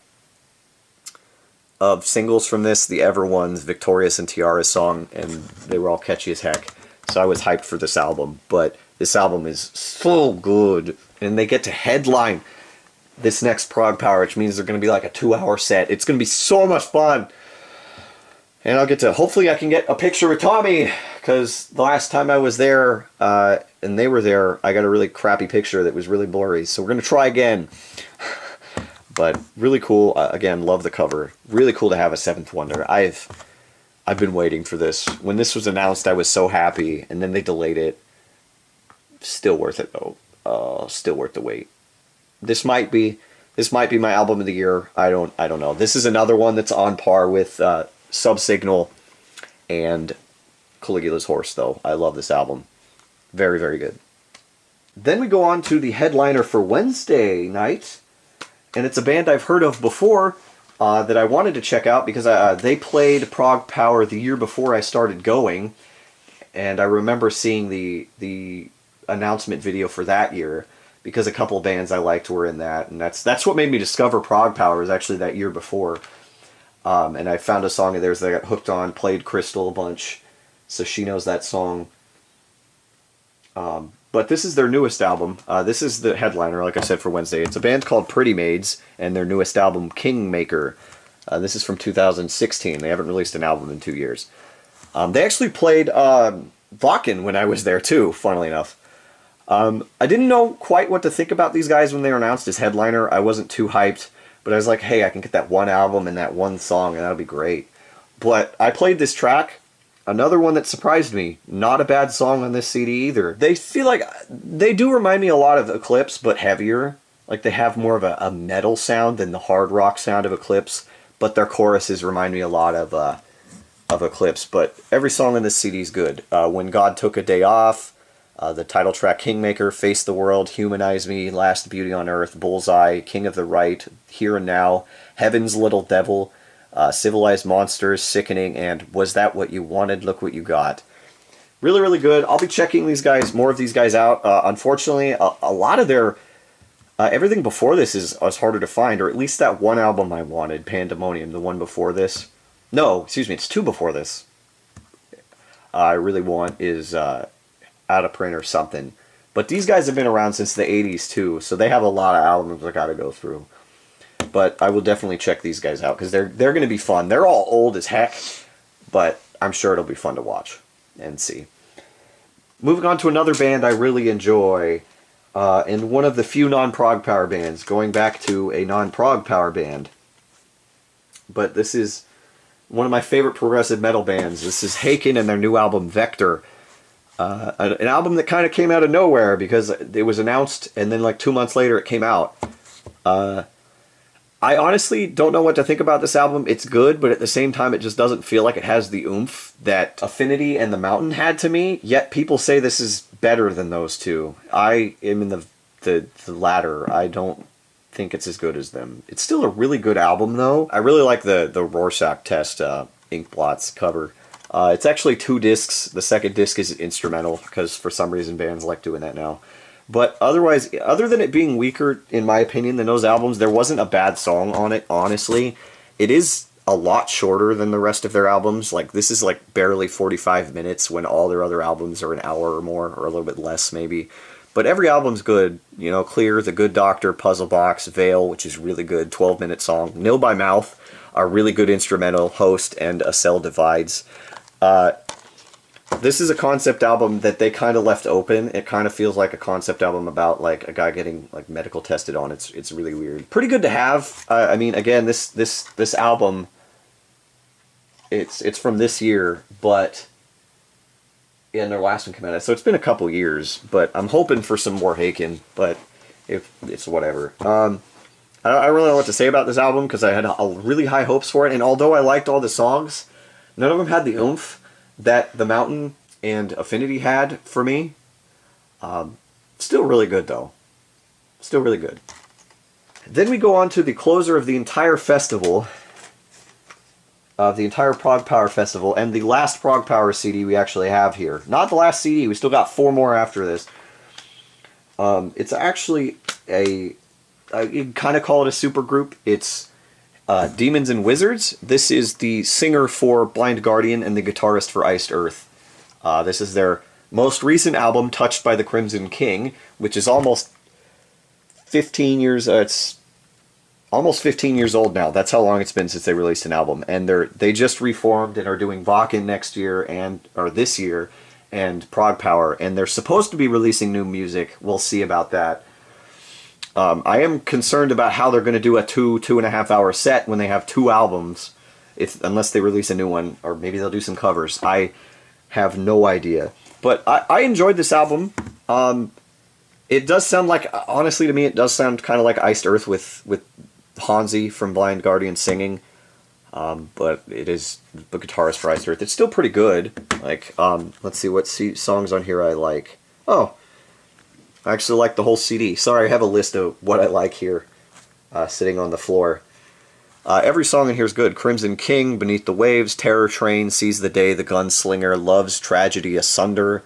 of singles from this, the Everone's Victorious and Tiara song, and they were all catchy as heck. So I was hyped for this album, but this album is so good. And they get to headline this next Prog Power, which means they're going to be like a 2-hour set. It's going to be so much fun. And I'll get to, hopefully I can get a picture with Tommy, because the last time I was there, and they were there, I got a really crappy picture that was really blurry. So we're going to try again. But really cool. Again, love the cover. Really cool to have a Seventh Wonder. I've been waiting for this. When this was announced, I was so happy, and then they delayed it. Still worth it though. Still worth the wait. This might be my album of the year. I don't know. This is another one that's on par with Subsignal and Caligula's Horse, though. I love this album. Very, very good. Then we go on to the headliner for Wednesday night. And it's a band I've heard of before that I wanted to check out because they played Prog Power the year before I started going. And I remember seeing the announcement video for that year because a couple of bands I liked were in that. And that's what made me discover Prog Power, was actually that year before. And I found a song of theirs that I got hooked on, played Crystal a bunch, so she knows that song. But this is their newest album. This is the headliner, like I said, for Wednesday. It's a band called Pretty Maids, and their newest album, Kingmaker. This is from 2016. They haven't released an album in 2 years. They actually played Wacken when I was there, too, funnily enough. I didn't know quite what to think about these guys when they were announced as headliner. I wasn't too hyped, but I was like, hey, I can get that one album and that one song, and that'll be great. But I played this track. Another one that surprised me. Not a bad song on this CD either. They feel like they do remind me a lot of Eclipse, but heavier. Like they have more of a metal sound than the hard rock sound of Eclipse, but their choruses remind me a lot of Eclipse. But every song on this CD is good. When God Took a Day Off, the title track Kingmaker, Face the World, Humanize Me, Last Beauty on Earth, Bullseye, King of the Right, Here and Now, Heaven's Little Devil, Civilized Monsters, Sickening, and Was That What You Wanted? Look What You Got. Really, really good. I'll be checking more of these guys out. Unfortunately, a lot of their everything before this was harder to find, or at least that one album I wanted, Pandemonium, the one before this. No, excuse me, it's two before this. I really want is Out of Print or something. But these guys have been around since the 80s too, so they have a lot of albums I gotta go through. But I will definitely check these guys out because they're going to be fun. They're all old as heck, but I'm sure it'll be fun to watch and see. Moving on to another band I really enjoy, and one of the few non-prog power bands, going back to a non-prog power band. But this is one of my favorite progressive metal bands. This is Haken and their new album Vector. An album that kind of came out of nowhere because it was announced and then like 2 months later it came out. I honestly don't know what to think about this album. It's good, but at the same time, it just doesn't feel like it has the oomph that Affinity and The Mountain had to me. Yet people say this is better than those two. I am in the latter. I don't think it's as good as them. It's still a really good album, though. I really like the Rorschach Test ink blots cover. It's actually 2 discs. The second disc is instrumental, because for some reason bands like doing that now. But otherwise, other than it being weaker, in my opinion, than those albums, there wasn't a bad song on it, honestly. It is a lot shorter than the rest of their albums. Like, this is like barely 45 minutes when all their other albums are an hour or more, or a little bit less, maybe. But every album's good. You know, Clear, The Good Doctor, Puzzle Box, Veil, which is really good, 12-minute song. Nil by Mouth, a really good instrumental, Host, and A Cell Divides. This is a concept album that they kind of left open. It kind of feels like a concept album about like a guy getting like medical tested on. It's really weird. Pretty good to have. I mean, again, this album, it's from this year, but and their last one came out. So it's been a couple years, but I'm hoping for some more Haken. But if it's whatever. I don't really know what to say about this album because I had really high hopes for it. And although I liked all the songs, none of them had the oomph that The Mountain and Affinity had for me. Still really good, though. Still really good. Then we go on to the closer of the entire festival, of the entire Prog Power Festival, and the last Prog Power CD we actually have here. Not the last CD, we still got 4 more after this. It's actually you can kind of call it a super group. It's Demons and Wizards. This is the singer for Blind Guardian and the guitarist for Iced Earth. This is their most recent album, Touched by the Crimson King, which is almost 15 years. It's almost 15 years old now. That's how long it's been since they released an album. And they just reformed and are doing Wacken next year or this year, and Prog Power. And they're supposed to be releasing new music. We'll see about that. I am concerned about how they're going to do a 2.5 hour set when they have 2 albums, unless they release a new one, or maybe they'll do some covers. I have no idea. But I enjoyed this album. It does sound like, honestly to me, it does sound kind of like Iced Earth with Hansi from Blind Guardian singing. But it is the guitarist for Iced Earth. It's still pretty good. Like, let's see what songs on here I like. Oh, I actually like the whole CD. Sorry, I have a list of what I like here, sitting on the floor. Every song in here is good. Crimson King, Beneath the Waves, Terror Train, Seize the Day, The Gunslinger, Love's Tragedy, Asunder,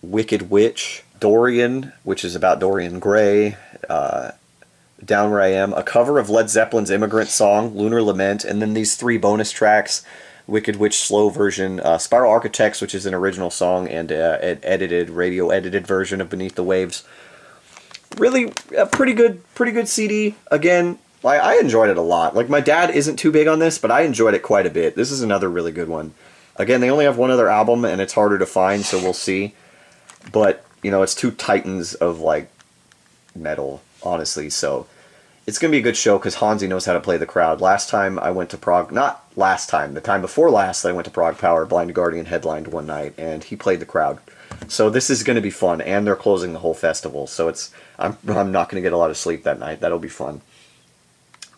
Wicked Witch, Dorian, which is about Dorian Gray, Down Where I Am, a cover of Led Zeppelin's Immigrant Song, Lunar Lament, and then these 3 bonus tracks, Wicked Witch slow version, Spiral Architects, which is an original song, and an radio edited version of Beneath the Waves. Really a pretty good CD. Again, I enjoyed it a lot. Like, my dad isn't too big on this, but I enjoyed it quite a bit. This is another really good one. Again, they only have one other album, and it's harder to find, so we'll see. But, it's 2 titans of, like, metal, honestly, so it's going to be a good show because Hansi knows how to play the crowd. Last time I went to Prague, not last time, the time before last I went to Prog Power, Blind Guardian headlined one night, and he played the crowd. So this is going to be fun, and they're closing the whole festival, so I'm not going to get a lot of sleep that night. That'll be fun.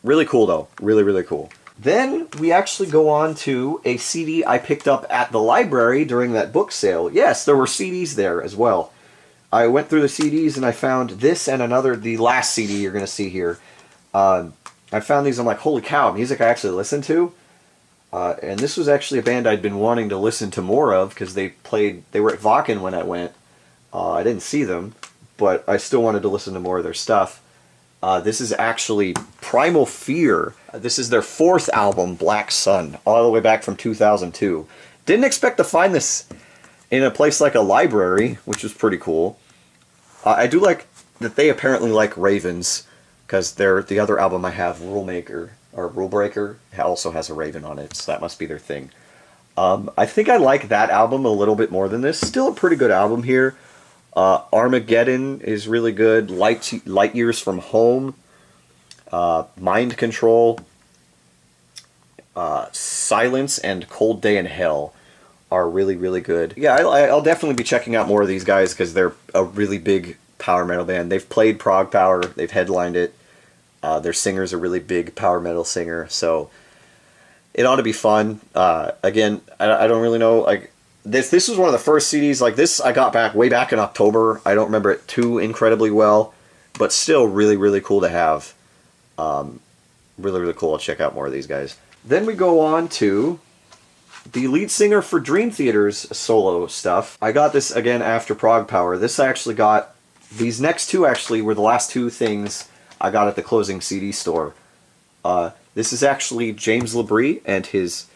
Really cool, though. Really, really cool. Then we actually go on to a CD I picked up at the library during that book sale. Yes, there were CDs there as well. I went through the CDs and I found this and another, the last CD you're going to see here. I found these, I'm like, holy cow, music I actually listened to. And this was actually a band I'd been wanting to listen to more of because they were at Wacken when I went. I didn't see them, but I still wanted to listen to more of their stuff. This is actually Primal Fear. This is their 4th album, Black Sun, all the way back from 2002. Didn't expect to find this in a place like a library, which was pretty cool. I do like that they apparently like Ravens, because the other album I have, Rulebreaker, also has a raven on it, so that must be their thing. I think I like that album a little bit more than this. Still a pretty good album here. Armageddon is really good. Light Years from Home, Mind Control, Silence, and Cold Day in Hell are really, really good. Yeah, I'll definitely be checking out more of these guys because they're a really big power metal band. They've played Prog Power, they've headlined it. Their singer's a really big power metal singer, so it ought to be fun. Again, I don't really know, like, this was one of the first CDs like this I got way back in October. I don't remember it too incredibly well, but still really, really cool to have. Really, really cool. I'll check out more of these guys. Then we go on to the lead singer for Dream Theater's solo stuff. I got this again after Prog Power. These next 2 actually were the last 2 things I got at the closing CD store. This is actually James LaBrie and his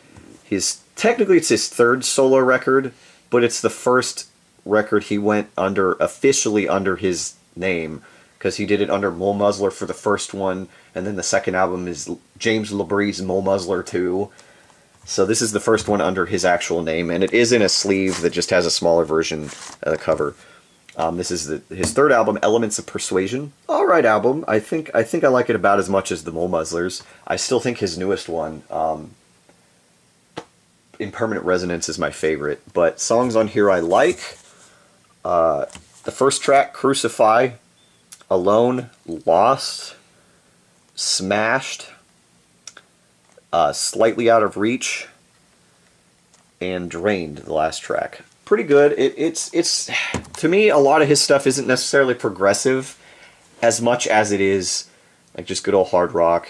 technically it's his 3rd solo record, but it's the first record he went officially under his name, because he did it under Mole Muzzler for the first one, and then the second album is James LaBrie's Mole Muzzler 2. So this is the first one under his actual name, and it is in a sleeve that just has a smaller version of the cover. This is his 3rd album, Elements of Persuasion. Alright album. I think I like it about as much as the Mole Muzzlers. I still think his newest one, Impermanent Resonance, is my favorite. But songs on here I like. The first track, Crucify, Alone, Lost, Smashed, Slightly Out of Reach, and Drained, the last track. Pretty good. It's to me, a lot of his stuff isn't necessarily progressive as much as it is like just good old hard rock.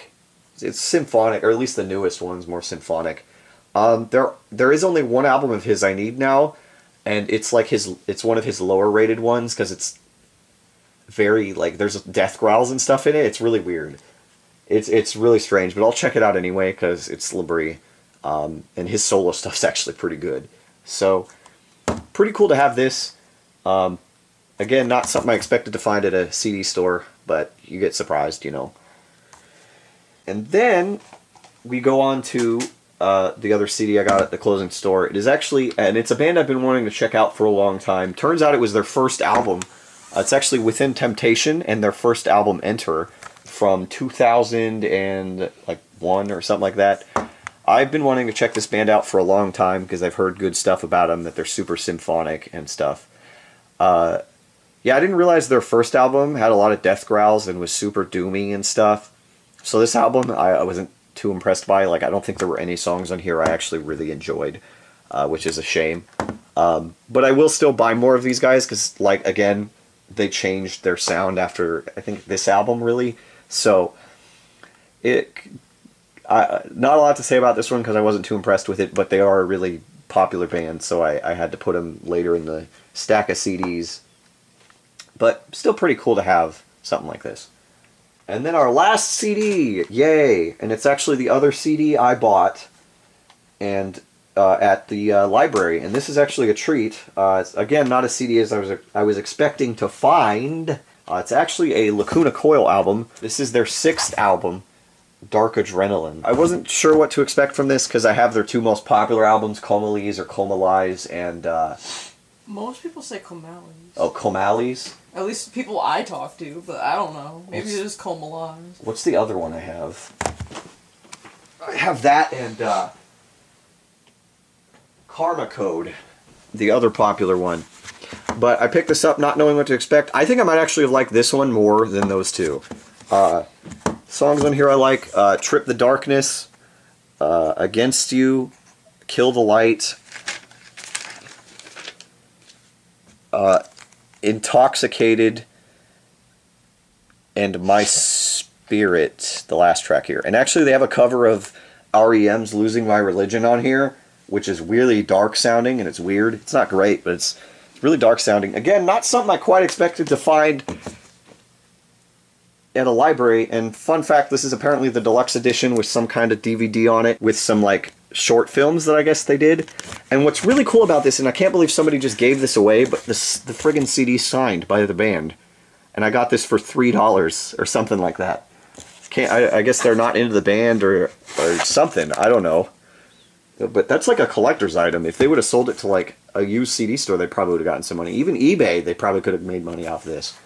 It's symphonic, or at least the newest one's more symphonic. There is only one album of his I need now, and it's one of his lower rated ones because it's very, like, there's death growls and stuff in it. It's really weird. It's really strange, but I'll check it out anyway because it's Labrie, and his solo stuff's actually pretty good. So, pretty cool to have this. Again, not something I expected to find at a CD store, but you get surprised, you know. And then we go on to the other CD I got at the closing store. It is actually, and it's a band I've been wanting to check out for a long time. Turns out it was their first album. It's actually Within Temptation and their first album, Enter, from 2001 or something like that. I've been wanting to check this band out for a long time because I've heard good stuff about them, that they're super symphonic and stuff. Yeah, I didn't realize their first album had a lot of death growls and was super doomy and stuff. So this album, I wasn't too impressed by. Like, I don't think there were any songs on here I actually really enjoyed, which is a shame. But I will still buy more of these guys because, like, again, they changed their sound after, I think, this album, really. So, not a lot to say about this one because I wasn't too impressed with it, but they are a really popular band, so I had to put them later in the stack of CDs. But still pretty cool to have something like this. And then our last CD, yay! And it's actually the other CD I bought and at the library, and this is actually a treat. It's, again, not a CD as I was expecting to find. It's actually a Lacuna Coil album. This is their 6th album, Dark Adrenaline. I wasn't sure what to expect from this because I have their 2 most popular albums, Comalies or Comalies, and
most people say Comalies.
Oh, Comalies?
At least people I talk to, but I don't know. Maybe it is Comalies.
What's the other one I have? I have that and Karma Code, the other popular one. But I picked this up not knowing what to expect. I think I might actually have liked this one more than those two. Songs on here I like, Trip the Darkness, Against You, Kill the Light, Intoxicated, and My Spirit, the last track here. And actually they have a cover of REM's Losing My Religion on here, which is really dark sounding, and it's weird. It's not great, but it's really dark sounding. Again, not something I quite expected to find at a library. And fun fact, this is apparently the deluxe edition with some kind of DVD on it with some like short films that I guess they did. And what's really cool about this, and I can't believe somebody just gave this away, but the friggin' CD signed by the band. And I got this for $3 or something like that. I guess they're not into the band or something. I don't know. But that's like a collector's item. If they would have sold it to like a used CD store, they probably would have gotten some money. Even eBay, they probably could have made money off this.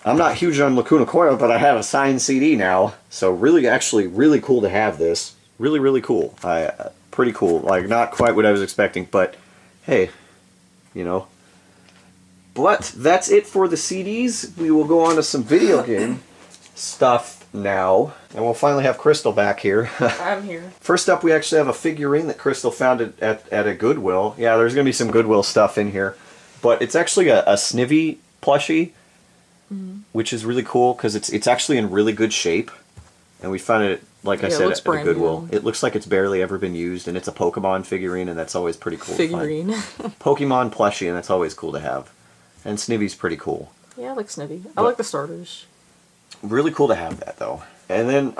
I'm not huge on Lacuna Coil, but I have a signed CD now. So really, actually, really cool to have this. Really, really cool. Pretty cool. Like, not quite what I was expecting, but hey, you know. But that's it for the CDs. We will go on to some video game stuff now. And we'll finally have Crystal back here.
I'm here.
First up, we actually have a figurine that Crystal found at a Goodwill. Yeah, there's going to be some Goodwill stuff in here. But it's actually a Snivy plushie, which is really cool because it's actually in really good shape. And we found it, like I said, at a Goodwill. New. It looks like it's barely ever been used, and it's a Pokemon figurine, and that's always pretty cool
Figurine.
to find. Pokemon plushie, and that's always cool to have. And Snivy's pretty cool.
Yeah, I like Snivy. I like the starters.
Really cool to have that, though. And then,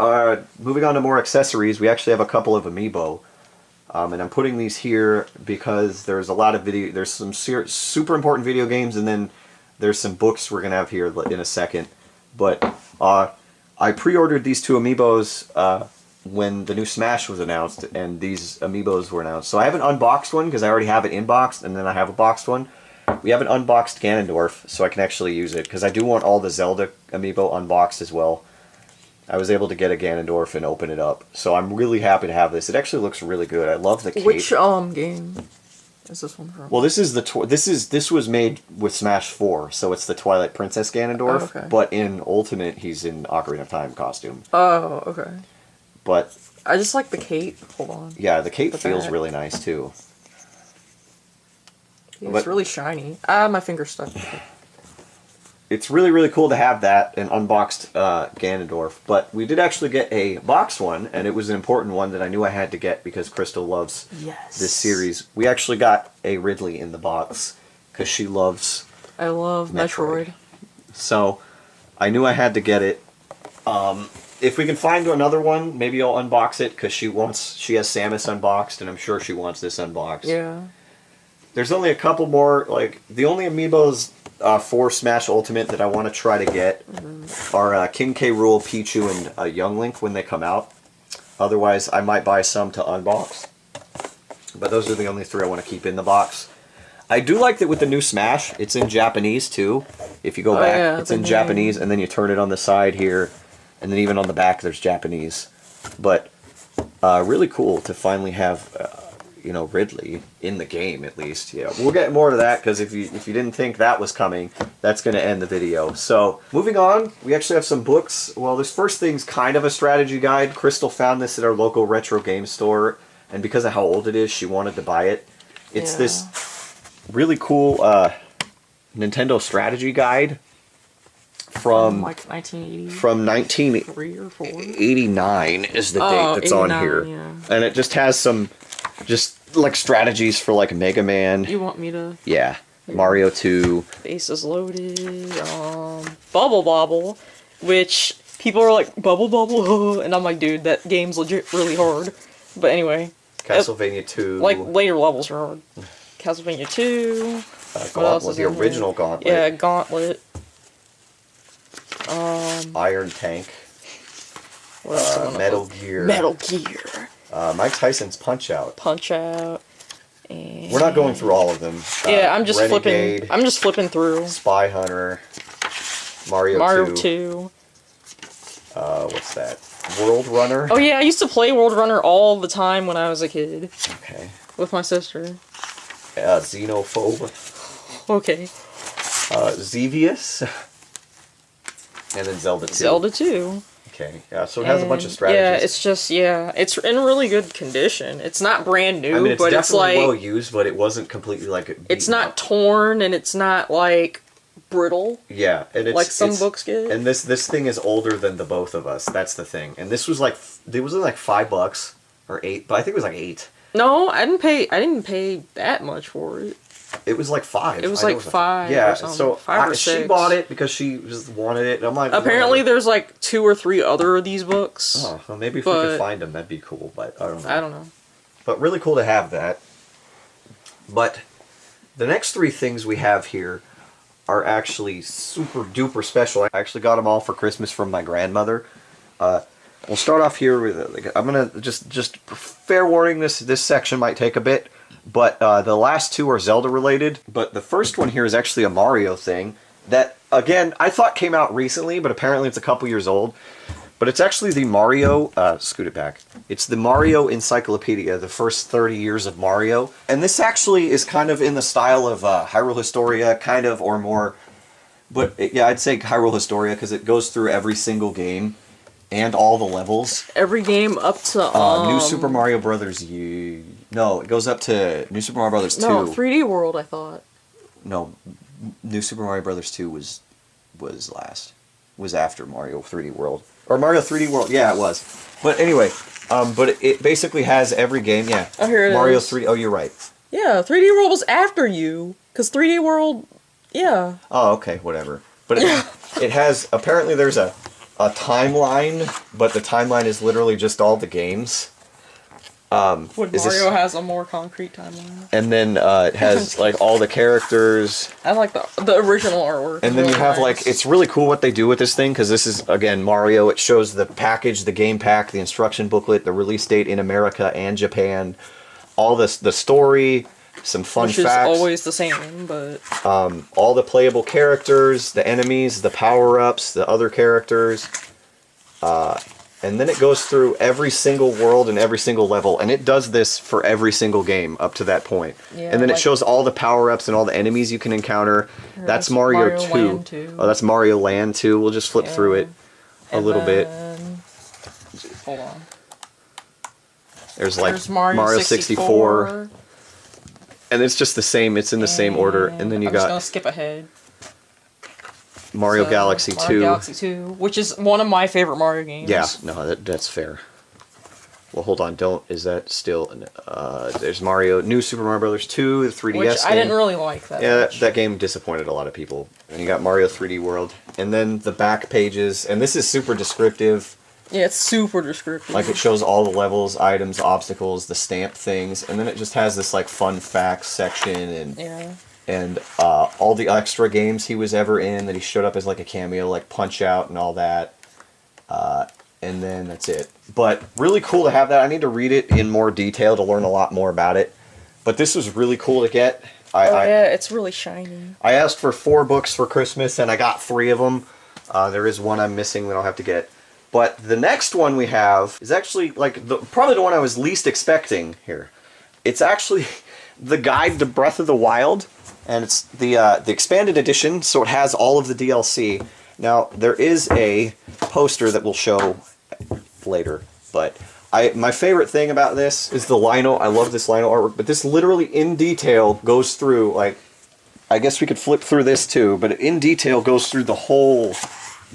moving on to more accessories, we actually have a couple of Amiibo. And I'm putting these here because there's a lot of there's some super important video games, and then there's some books we're going to have here in a second. But I pre-ordered these 2 Amiibos when the new Smash was announced, and these Amiibos were announced. So I haven't unboxed one because I already have it inboxed, and then I have a boxed one. We have an unboxed Ganondorf, so I can actually use it, because I do want all the Zelda Amiibo unboxed as well. I was able to get a Ganondorf and open it up, so I'm really happy to have this. It actually looks really good. I love the cape.
Which game is this one from?
Well, this is this was made with Smash 4, so it's the Twilight Princess Ganondorf.
Oh, okay.
But in Ultimate, he's in Ocarina of Time costume.
Oh, okay.
But
I just like the cape. Hold on.
Yeah, the cape feels really nice too.
It's really shiny. My finger's stuck.
It's really, really cool to have that, an unboxed Ganondorf. But we did actually get a boxed one, and it was an important one that I knew I had to get because Crystal loves this series. We actually got a Ridley in the box because she loves
I love Metroid.
So I knew I had to get it. if we can find another one, maybe I'll unbox it because she has Samus unboxed, and I'm sure she wants this unboxed.
Yeah.
There's only a couple more. Like the only amiibos for Smash Ultimate that I want to try to get are King K. Rool, Pichu, and Young Link when they come out. Otherwise, I might buy some to unbox. But those are the only 3 I want to keep in the box. I do like that with the new Smash, it's in Japanese too. If you go back,
yeah,
it's in Japanese, and then you turn it on the side here, and then even on the back there's Japanese. But really cool to finally have, Ridley in the game at least. Yeah, we'll get more to that because if you didn't think that was coming, that's going to end the video. So moving on, we actually have some books. Well, this first thing's kind of a strategy guide. Crystal found this at our local retro game store, and because of how old it is, she wanted to buy it. It's this really cool Nintendo strategy guide from
like 1980.
From
3 or 4.
1989 is the date that's on here, and it just has some like strategies for like Mega Man.
You want me to?
Yeah, Mario 2.
Bases loaded. Bubble Bobble, which people are like Bubble Bobble, and I'm like, dude, that game's legit really hard. But anyway,
Castlevania 2.
Like later levels are hard. Castlevania 2.
Gauntlet, the original Gauntlet.
Yeah, Gauntlet.
Iron Tank.
What else
Metal Gear.
Metal Gear.
Mike Tyson's Punch Out.
Punch Out. And
we're not going through all of them.
Yeah, I'm just
Renegade,
flipping. I'm just flipping through.
Spy Hunter. Mario 2. What's that? World Runner.
Oh yeah, I used to play World Runner all the time when I was a kid.
Okay.
With my sister.
Xenophobe.
Okay.
Xevious. And then Zelda 2.
Zelda 2.
Okay, yeah, so it has a bunch of strategies.
Yeah, it's just, it's in really good condition. It's not brand new,
it's
but it's like...
well used, but it wasn't completely like...
It's not torn, and it's not, like, brittle.
Yeah, and it's...
Like some books get.
And this thing is older than the both of us, that's the thing. And this was like, it was like $5 or $8, but I think it was like $8.
No, I didn't pay that much for it.
It was like $5.
It was like $5.
Yeah,
or something.
so
$5 or $6.
She bought it because she just wanted it. And I'm like,
apparently there's like 2 or 3 other of these books.
Oh, well maybe if we could find them, that'd be cool. But I don't know. But really cool to have that. But the next 3 things we have here are actually super duper special. I actually got them all for Christmas from my grandmother. We'll start off here with, I'm gonna just fair warning, this section might take a bit. But the last 2 are Zelda related. But the first one here is actually a Mario thing that, again, I thought came out recently, but apparently it's a couple years old. But it's actually the Mario, scoot it back. It's the Mario Encyclopedia, the first 30 years of Mario. And this actually is kind of in the style of Hyrule Historia, kind of, or more. But yeah, I'd say Hyrule Historia because it goes through every single game and all the levels.
Every game up to
New Super Mario Brothers No, it goes up to New Super Mario Brothers 2.
No, 3D World, I thought.
No, New Super Mario Brothers 2 was last. Was after Mario 3D World. Or Mario 3D World, yeah, it was. But anyway, but it basically has every game, yeah.
Oh, here it
Mario
is.
3D, oh, you're right.
Yeah, 3D World was after you. Because 3D World, yeah.
Oh, okay, whatever. But it has, apparently there's a timeline, but the timeline is literally just all the games.
Mario has a more concrete timeline.
And then it has like all the characters.
I like the original artwork.
And then you have like, it's really cool what they do with this thing, because this is, again, Mario. It shows the package, the game pack, the instruction booklet, the release date in America and Japan, all this, the story, some fun facts. Which is
always the same, but...
all the playable characters, the enemies, the power-ups, the other characters. And then it goes through every single world and every single level. And it does this for every single game up to that point. Yeah, and then it shows all the power-ups and all the enemies you can encounter. That's Mario 2.
Land 2.
Oh, that's Mario Land 2. We'll just flip through it a little bit.
Hold on.
There's Mario 64. And it's just the same. It's in the same order. And then you
I'm just going to skip ahead.
Mario Galaxy 2.
Mario Galaxy 2, which is one of my favorite Mario games.
Yeah, no, that's fair. Well, hold on, is that still... there's New Super Mario Bros. 2, the 3DS
which I didn't really like that much.
That game disappointed a lot of people. And you got Mario 3D World. And then the back pages, and this is super descriptive.
Yeah, it's super descriptive.
Like, it shows all the levels, items, obstacles, the stamp things, and then it just has this, like, fun facts section and
Yeah.
all the extra games he was ever in that he showed up as, like, a cameo, like Punch-Out and all that. And then that's it. But really cool to have that. I need to read it in more detail to learn a lot more about it. But this was really cool to get.
Yeah, it's really shiny.
I asked for 4 books for Christmas, and I got 3 of them. There is one I'm missing that I'll have to get. But the next one we have is actually like probably the one I was least expecting here. It's actually the Guide to Breath of the Wild, and it's the expanded edition, so it has all of the DLC. Now there is a poster that we'll show later, but my favorite thing about this is the Lionel. I love this Lionel artwork, but this literally in detail goes through, like, I guess we could flip through this too, but in detail goes through the whole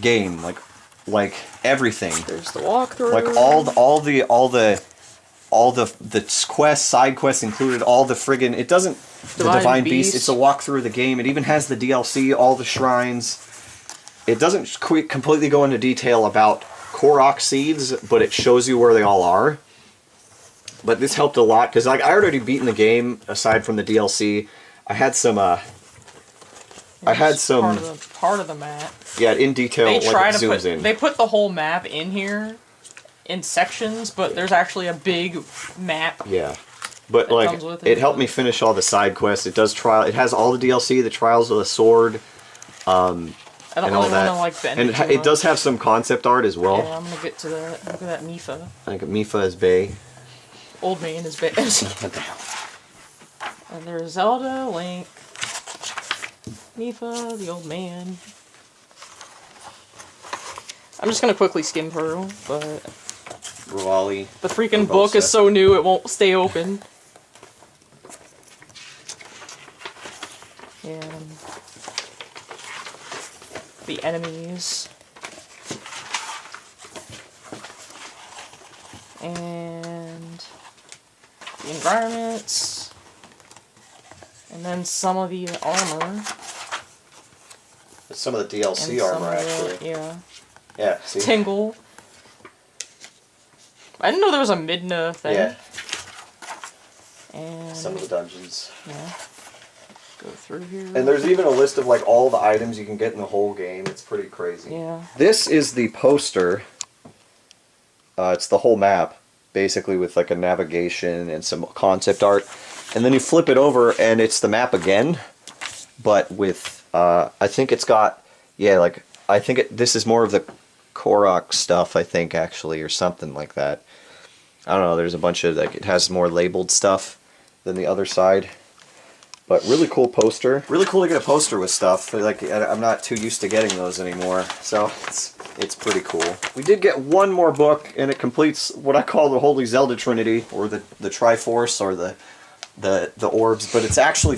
game, like everything.
There's the walkthrough.
Like all the quests, side quests included, all the friggin' it doesn't the Divine Beast. It's a walkthrough of the game. It even has the DLC, all the shrines. It doesn't completely go into detail about Korok seeds, but it shows you where they all are. But this helped a lot because like I had already beaten the game aside from the DLC. I had some
part of the map.
Yeah, in detail.
They try
like,
to
zooms
put
in.
they put the whole map in here, in sections, but there's actually a big map.
Yeah, but
that
like
comes with
it helped me finish all the side quests. It does trial. It has all the DLC, the Trials of the Sword,
I don't
and
really
all that.
want to like bend
And
it too
it does
much.
have some concept art as well.
Yeah, I'm gonna get to that. Look at that Mifa.
Like Mifa is Bay.
Old man is bad. And there's Zelda, Link, Mifa, the old man. I'm just gonna quickly skim through, but
Rivali.
the freaking book is so new it won't stay open. And the enemies. And the environments. And then some of the armor.
Some of the DLC
And some
armor,
of the-
actually.
Yeah.
Yeah, see?
Tingle. I didn't know there was a Midna thing.
Yeah,
And
some of the dungeons.
yeah. Go through here.
And there's even a list of like all the items you can get in the whole game. It's pretty crazy.
Yeah.
This is the poster. It's the whole map, basically, with like a navigation and some concept art. And then you flip it over and it's the map again, but with, I think it's got, yeah, like, I think this is more of the Korok stuff, I think, actually, or something like that. I don't know, there's a bunch of, like, it has more labeled stuff than the other side. But really cool poster. Really cool to get a poster with stuff. Like, I'm not too used to getting those anymore, so it's pretty cool. We did get one more book, and it completes what I call the Holy Zelda Trinity, or the Triforce, or the orbs. But it's actually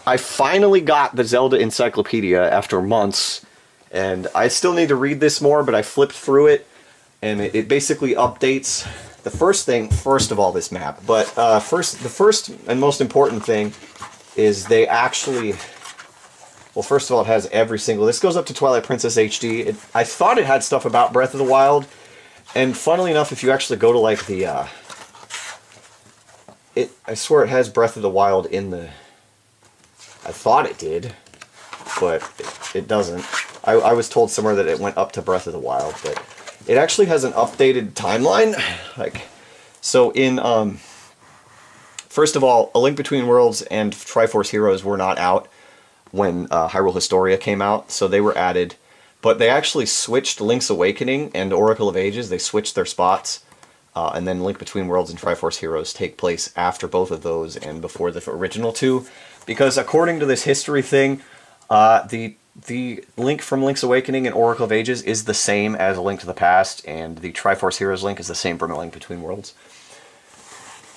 I finally got the Zelda Encyclopedia after months, and I still need to read this more, but I flipped through it, and it basically updates first of all, this map. But the first and most important thing is they actually, well, first of all, it has every single, this goes up to Twilight Princess HD. I thought it had stuff about Breath of the Wild, and funnily enough, if you actually go to like the, I swear it has Breath of the Wild in the, I thought it did, but it doesn't. I was told somewhere that it went up to Breath of the Wild, but it actually has an updated timeline. Like, so in, first of all, A Link Between Worlds and Triforce Heroes were not out when Hyrule Historia came out, so they were added. But they actually switched Link's Awakening and Oracle of Ages. They switched their spots. And then Link Between Worlds and Triforce Heroes take place after both of those and before the original two. Because according to this history thing, the Link from Link's Awakening and Oracle of Ages is the same as A Link to the Past, and the Triforce Heroes Link is the same from A Link Between Worlds.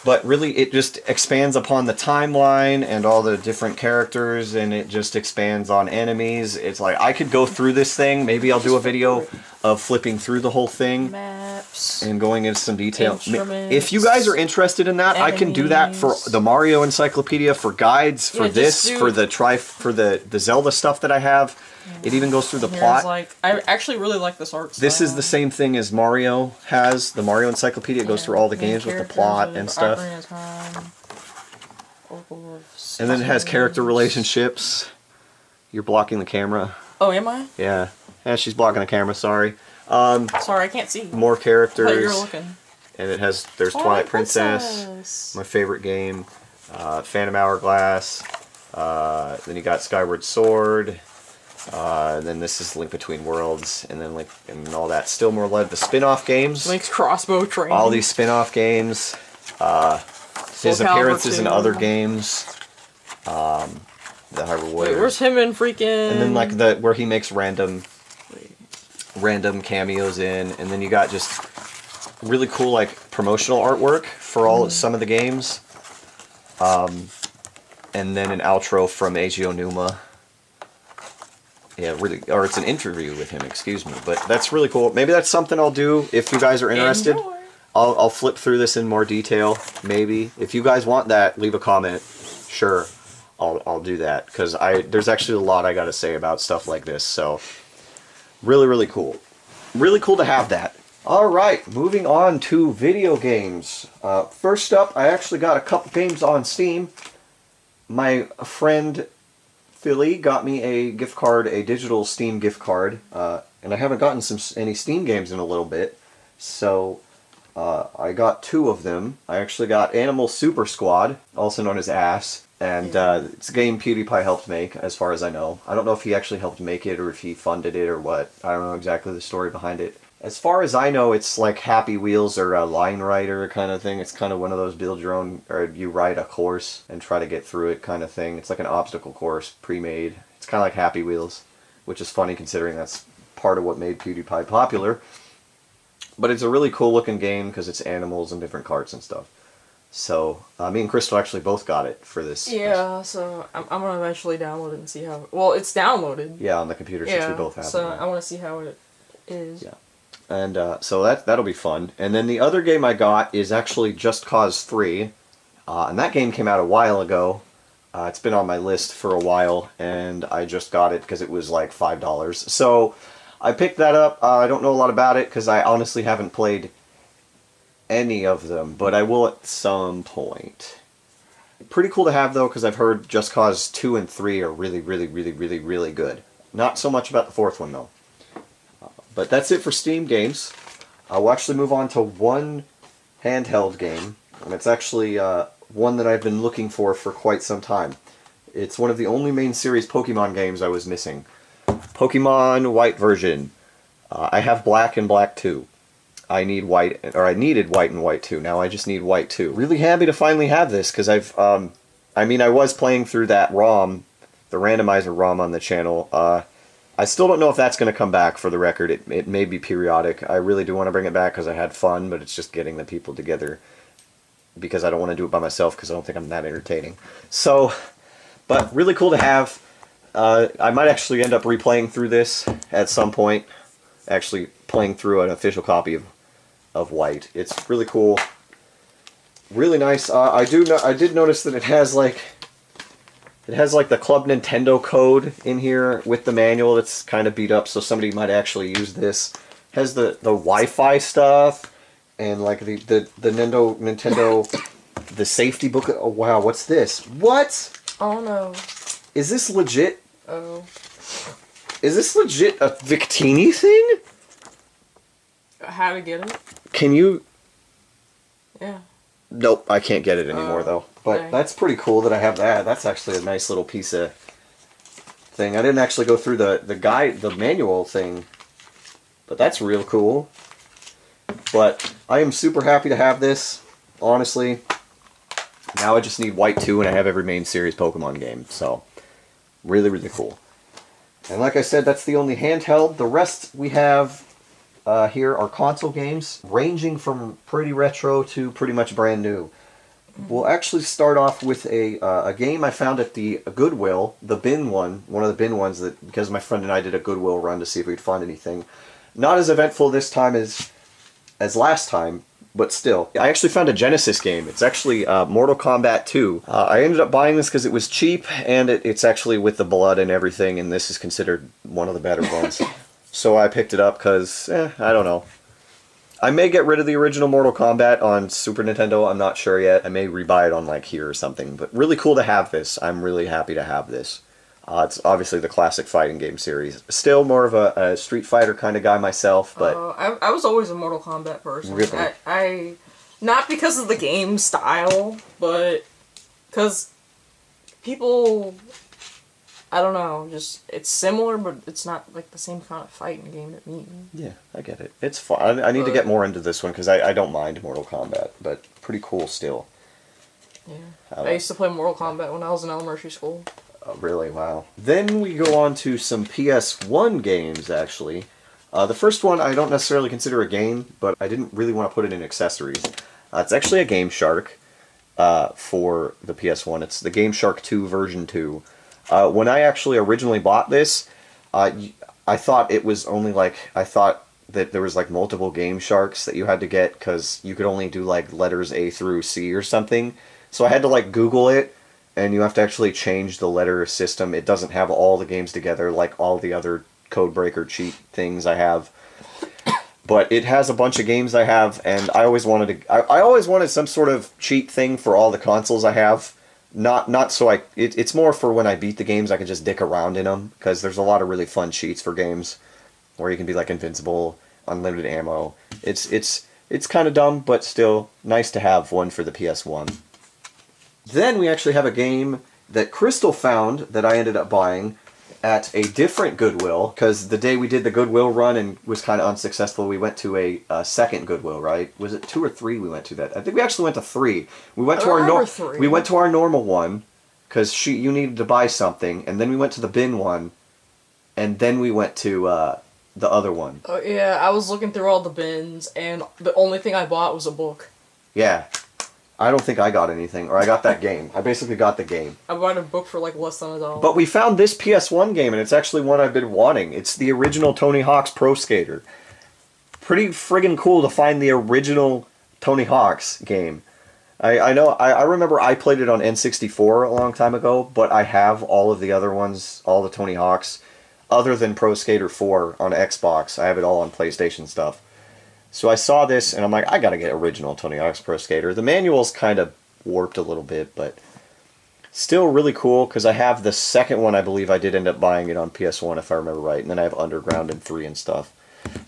But really, it just expands upon the timeline and all the different characters, and it just expands on enemies. It's like, I could go through this thing. Maybe I'll do a video of flipping through the whole thing.
Map. maps.
and going into some detail.
Instruments,
If you guys are interested in that, I can do that for
enemies.
the Mario Encyclopedia, for guides, for
Yeah,
this,
just do-
for the Zelda stuff that I have. It even goes through the
Here's,
plot.
like, I actually really like this art style.
This is the same thing as Mario has. The Mario Encyclopedia goes through all the games with the plot and stuff.
Ocarina of Time, Oracle of
And then it has character
Seasons.
relationships. You're blocking the camera.
Oh, am I?
Yeah. Yeah, she's blocking the camera, sorry.
Sorry, I can't see.
More
I thought you
characters.
were looking.
And it has, there's Twilight Princess, my favorite game, Phantom Hourglass, then you got Skyward Sword, and then this is Link Between Worlds, and then Link, and all that. Still more led the spin-off games.
Link's crossbow training.
All these spin-off games, his
Soul Calibur
appearances in
2.
other games, the Hyrule
Wait,
Warriors.
where's him in freaking...
And then like where he makes random cameos in, and then you got just really cool like promotional artwork for all some of the games, and then an outro from Eiji Onuma. Yeah, really, or it's an interview with him, excuse me. But that's really cool. Maybe that's something I'll do if you guys are interested.
Enjoy.
I'll flip through this in more detail, maybe. If you guys want that, leave a comment. Sure, I'll do that, because there's actually a lot I got to say about stuff like this. So, really cool. Really cool to have that. All right, moving on to video games. First up, I actually got a couple games on Steam. My friend Philly got me a gift card, a digital Steam gift card, and I haven't gotten any Steam games in a little bit, so I got two of them. I actually got Animal Super Squad, also known as ASS, and it's a game PewDiePie helped make, as far as I know. I don't know if he actually helped make it or if he funded it or what. I don't know exactly the story behind it. As far as I know, it's like Happy Wheels or a Line Rider kind of thing. It's kind of one of those build your own, or you ride a course and try to get through it kind of thing. It's like an obstacle course, pre-made. It's kind of like Happy Wheels, which is funny considering that's part of what made PewDiePie popular. But it's a really cool looking game because it's animals and different carts and stuff. So, me and Crystal actually both got it for this.
Yeah, so I'm going to eventually download it and see how... Well, it's downloaded.
Yeah, on the computer since we both have it.
so
right?
I want to see how it is.
Yeah. And so that'll be fun. And then the other game I got is actually Just Cause 3. And that game came out a while ago. It's been on my list for a while, and I just got it because it was like $5. So I picked that up. I don't know a lot about it because I honestly haven't played any of them, but I will at some point. Pretty cool to have though, because I've heard Just Cause 2 and 3 are really good. Not so much about the fourth one though. But that's it for Steam games. We'll actually move on to one handheld game, and it's actually one that I've been looking for quite some time. It's one of the only main series Pokemon games I was missing. Pokemon White version. I have Black and Black 2. I needed White and White 2. Now I just need White 2. Really happy to finally have this, because I was playing through that ROM, the randomizer ROM on the channel. I still don't know if that's going to come back, for the record. It may be periodic. I really do want to bring it back because I had fun, but it's just getting the people together because I don't want to do it by myself because I don't think I'm that entertaining. So, but really cool to have. I might actually end up replaying through this at some point. Actually playing through an official copy of White. It's really cool. Really nice. I did notice that it has like the Club Nintendo code in here with the manual that's kind of beat up, so somebody might actually use this. It has the Wi-Fi stuff and like the Nintendo the safety book. Oh wow, what's this? What?
Oh no.
Is this legit?
Oh.
Is this legit a Victini thing?
How to get it?
Can you?
Yeah.
Nope, I can't get it anymore though. But
okay.
that's pretty cool that I have that. That's actually a nice little piece of thing. I didn't actually go through the manual thing, but that's real cool. But I am super happy to have this, honestly. Now I just need White 2 and I have every main series Pokemon game, so really cool. And like I said, that's the only handheld. The rest we have here are console games, ranging from pretty retro to pretty much brand new. We'll actually start off with a game I found at the Goodwill, the bin one of the bin ones, that because my friend and I did a Goodwill run to see if we'd find anything. Not as eventful this time as as last time, but still. I actually found a Genesis game. It's actually Mortal Kombat 2. I ended up buying this because it was cheap, and it's actually with the blood and everything, and this is considered one of the better ones. So I picked it up because, I don't know. I may get rid of the original Mortal Kombat on Super Nintendo, I'm not sure yet. I may rebuy it on like here or something, but really cool to have this. I'm really happy to have this. It's obviously the classic fighting game series. Still more of a Street Fighter kind of guy myself, but...
I was always a Mortal Kombat person.
Really?
I not because of the game style, but because people... I don't know, just... It's similar, but it's not like the same kind of fighting game to me.
Yeah, I get it. It's fun. I need to get more into this one, because I don't mind Mortal Kombat, but pretty cool still.
Yeah. I used to play Mortal Kombat when I was in elementary school.
Oh, really? Wow. Then we go on to some PS1 games, actually. The first one I don't necessarily consider a game, but I didn't really want to put it in accessories. It's actually a Game Shark for the PS1. It's the Game Shark 2 version 2. When I actually originally bought this, I thought it was only like... I thought that there was like multiple Game Sharks that you had to get because you could only do like letters A through C or something. So I had to like Google it, and you have to actually change the letter system. It doesn't have all the games together like all the other Codebreaker cheat things I have. But it has a bunch of games I have, and I always wanted to... I always wanted some sort of cheat thing for all the consoles I have. Not so it's more for when I beat the games I can just dick around in them, because there's a lot of really fun cheats for games where you can be like invincible, unlimited ammo. It's kind of dumb, but still nice to have one for the PS1. Then we actually have a game that Crystal found that I ended up buying at a different Goodwill, because the day we did the Goodwill run and was kind of unsuccessful, we went to a second Goodwill, right? Was it 2 or 3 we went to that? I think we actually went to 3. We went to we went to our normal one, because you needed to buy something, and then we went to the bin one, and then we went to the other one.
Oh yeah, I was looking through all the bins, and the only thing I bought was a book.
Yeah. I don't think I got anything, or I got that game. I basically got the game.
I bought a book for like less than $1.
But we found this PS1 game, and it's actually one I've been wanting. It's the original Tony Hawk's Pro Skater. Pretty friggin' cool to find the original Tony Hawk's game. I know, I remember I played it on N64 a long time ago, but I have all of the other ones, all the Tony Hawk's, other than Pro Skater 4 on Xbox. I have it all on PlayStation stuff. So I saw this, and I'm like, I gotta get original Tony Hawk's Pro Skater. The manual's kind of warped a little bit, but still really cool, because I have the second one, I believe I did end up buying it on PS1, if I remember right, and then I have Underground and 3 and stuff.